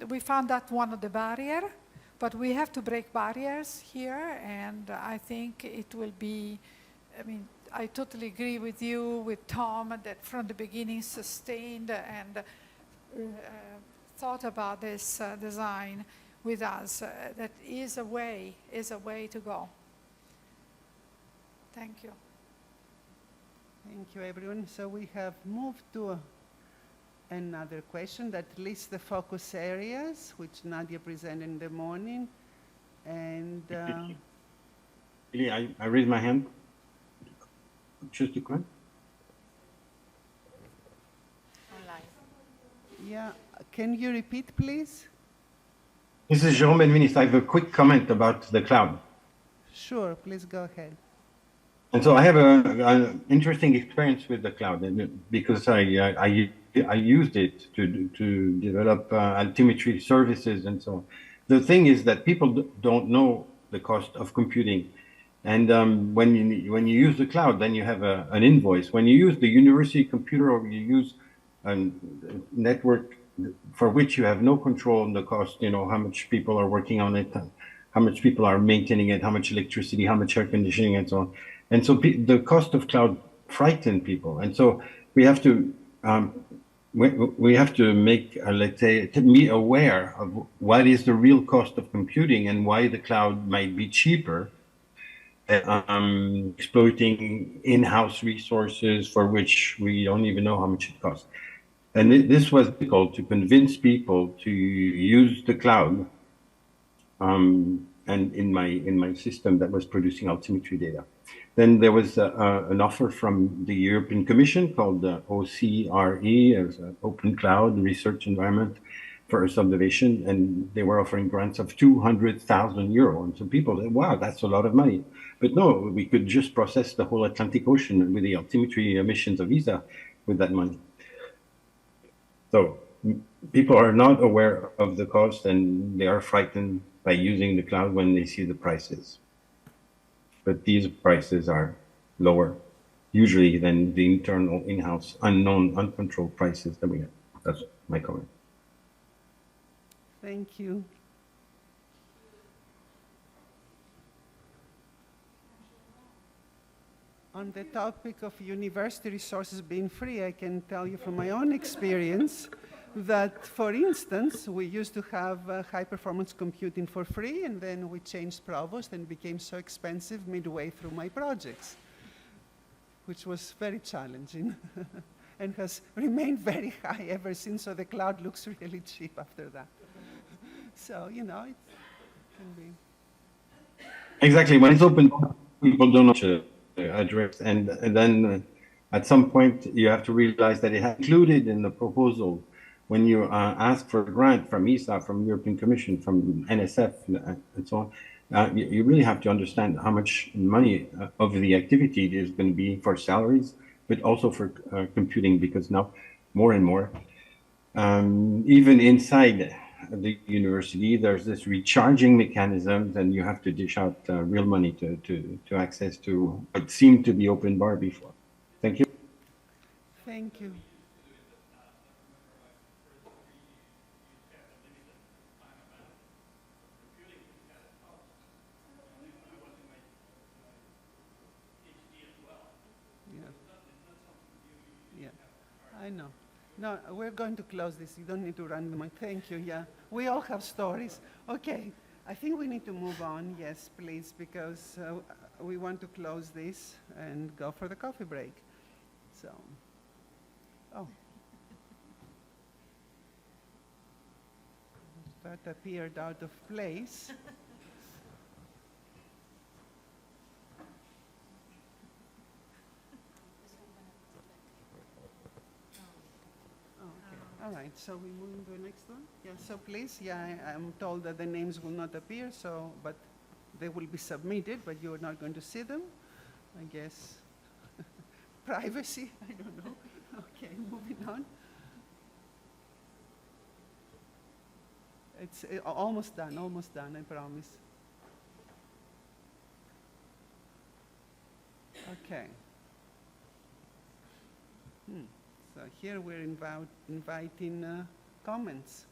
we found that one of the barriers, but we have to break barriers here, and I think it will be, I mean, I totally agree with you, with Tom, that from the beginning sustained and thought about this design with us. That is a way to go. Thank you. Thank you, everyone. So we have moved to another question that lists the focus areas, which Nadia presented in the morning. And I raise my hand. Just a question. yeah, can you repeat, please? This is Jérôme Benveniste. I have a quick comment about the cloud. Sure, please go ahead. And so I have an interesting experience with the cloud, because I used it to develop altimetry services and so on. The thing is that people don't know the cost of computing, and when you use the cloud, then you have an invoice. When you use the university computer, or you use a network for which you have no control on the cost, you know, how much people are working on it, how much people are maintaining it, how much electricity, how much air conditioning, and so on. And so the cost of cloud frightened people. And so we have to make, let's say, to be aware of what is the real cost of computing and why the cloud might be cheaper, exploiting in-house resources for which we don't even know how much it costs. And this was difficult to convince people to use the cloud, and in my system that was producing altimetry data. Then there was an offer from the European Commission called OCRE, as an Open Cloud Research Environment for Earth Observation, and they were offering grants of 200,000 euro. And so people said, wow, that's a lot of money. But no, we could just process the whole Atlantic Ocean with the altimetry emissions of ESA with that money. So people are not aware of the cost, and they are frightened by using the cloud when they see the prices. But these prices are lower, usually, than the internal, in-house, unknown, uncontrolled prices that we have. That's my comment. Thank you. On the topic of university resources being free, I can tell you from my own experience that, for instance, we used to have high-performance computing for free, and then we changed provost and it became so expensive midway through my projects, which was very challenging and has remained very high ever since, so the cloud looks really cheap after that. So, you know, it can be. Exactly. When it's open, people don't know to address, and then at some point you have to realize that it has included in the proposal. When you ask for a grant from ESA, from European Commission, from NSF, and so on, you really have to understand how much money of the activity is going to be for salaries, but also for computing, because now more and more, even inside the university, there's this recharging mechanisms, and you have to dish out real money to access to what seemed to be open bar before. Thank you. Thank you. I know. No, we're going to close this. You don't need to run the mic. Thank you. Yeah, we all have stories. Okay, I think we need to move on. Yes, please, because we want to close this and go for the coffee break. So, oh. That appeared out of place. All right, so we move to the next one? Yeah, so please, yeah, I'm told that the names will not appear, so, but they will be submitted, but you're not going to see them, I guess. Privacy, I don't know. Okay, moving on. It's almost done, I promise. Okay. So here we're inviting comments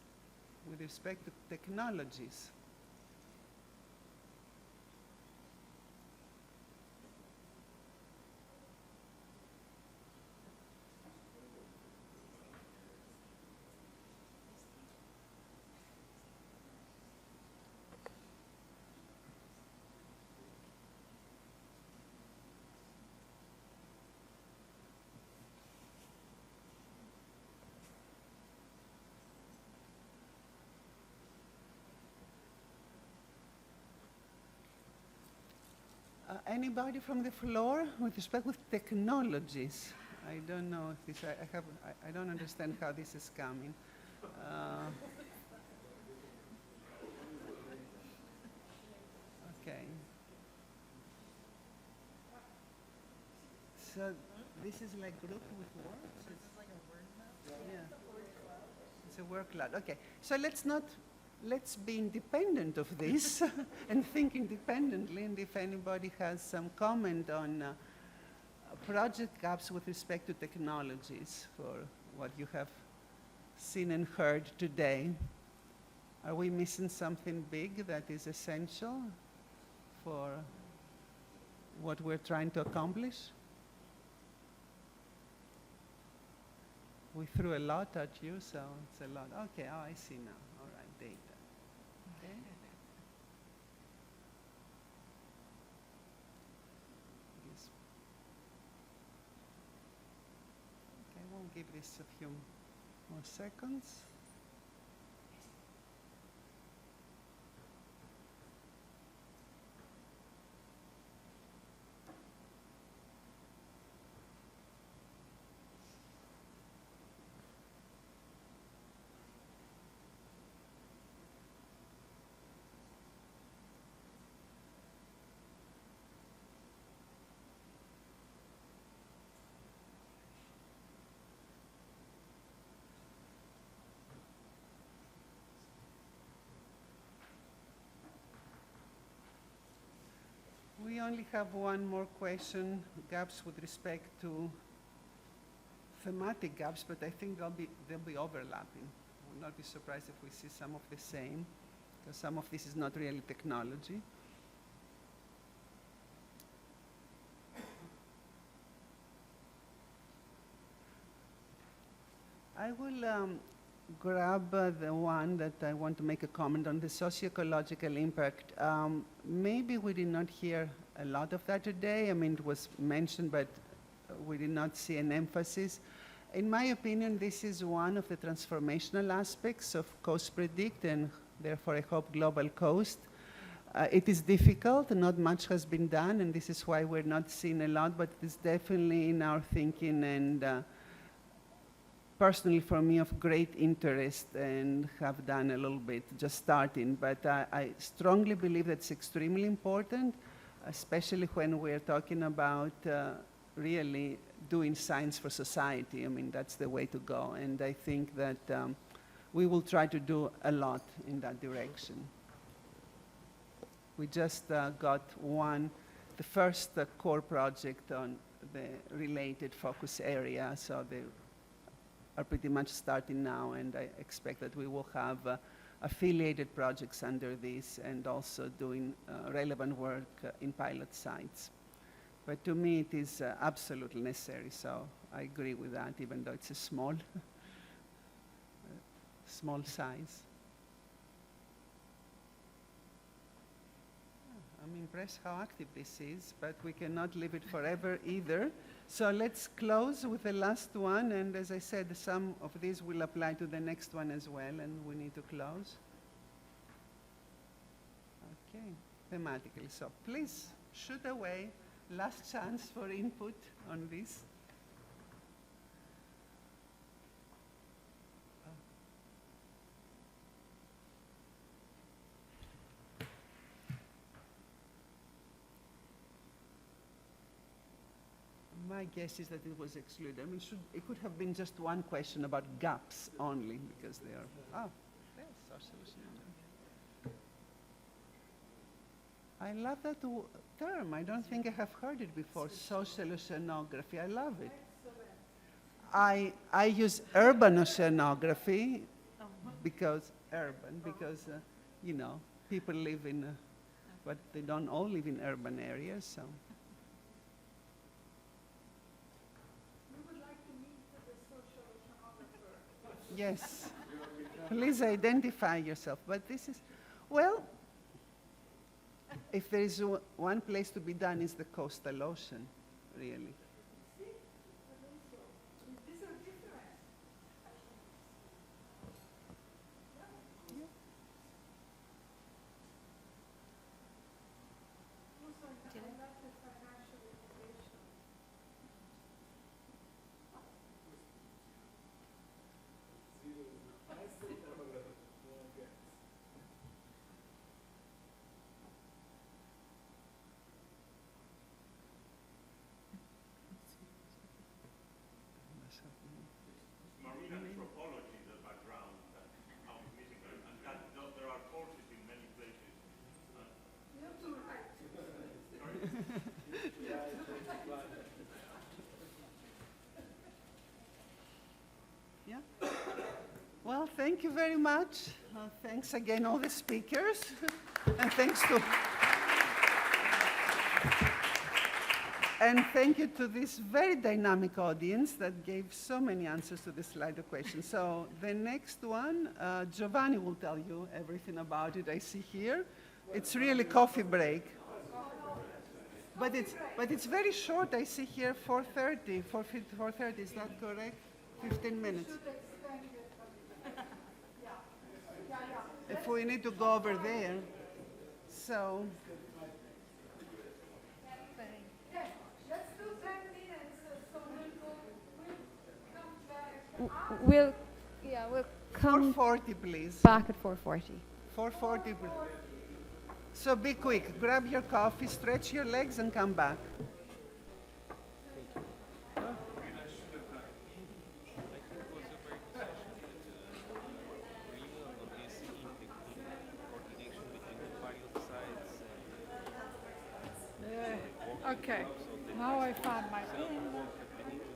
with respect to technologies. Anybody from the floor with respect with technologies? I don't know if this, I don't understand how this is coming. Okay. So this is like group with words? It's like a word map? Yeah. It's a word cloud. Okay. So let's be independent of this and think independently, and if anybody has some comment on project gaps with respect to technologies for what you have seen and heard today. Are we missing something big that is essential for what we're trying to accomplish? We threw a lot at you, so it's a lot. Okay, oh, I see now. All right, data. Okay. Yes. Okay, we'll give this a few more seconds. We only have one more question, gaps with respect to thematic gaps, but I think they'll be overlapping. I will not be surprised if we see some of the same, because some of this is not really technology. I will grab the one that I want to make a comment on, the socio-ecological impact. Maybe we did not hear a lot of that today. I mean, it was mentioned, but we did not see an emphasis. In my opinion, this is one of the transformational aspects of CoastPredict, and therefore I hope GlobalCoast. It is difficult, not much has been done, and this is why we're not seeing a lot, but it's definitely in our thinking, and personally for me of great interest, and have done a little bit just starting, but I strongly believe that's extremely important, especially when we're talking about really doing science for society. I mean, that's the way to go, and I think that we will try to do a lot in that direction. We just got the first core project on the related focus area, so they are pretty much starting now, and I expect that we will have affiliated projects under this, and also doing relevant work in pilot sites. But to me, it is absolutely necessary, so I agree with that, even though it's a small size. I'm impressed how active this is, but we cannot leave it forever either. So let's close with the last one, and as I said, some of these will apply to the next one as well, and we need to close. Okay, thematically. So please shoot away. Last chance for input on this. My guess is that it was excluded. I mean, it could have been just one question about gaps only, because they are, there's social oceanography. I love that term. I don't think I have heard it before, social oceanography. I love it. I use urban oceanography because you know, people live in, but they don't all live in urban areas, so. Yes, please identify yourself, but this is, well, if there is one place to be done, is the coastal ocean, really. Marine anthropology, the background that I'm missing, and that there are courses in many places. Yeah. Well, thank you very much. Thanks again, all the speakers, and thanks to. And thank you to this very dynamic audience that gave so many answers to this Slido question. So the next one, Giovanni will tell you everything about it, I see here. It's really coffee break. But it's very short, I see here, 4:30, 4:30, is that correct? 15 minutes. If we need to go over there, so. We'll come 4:40, please. back at 4:40. 4:40. So be quick. Grab your coffee, stretch your legs, and come back. Okay, now I found my pin.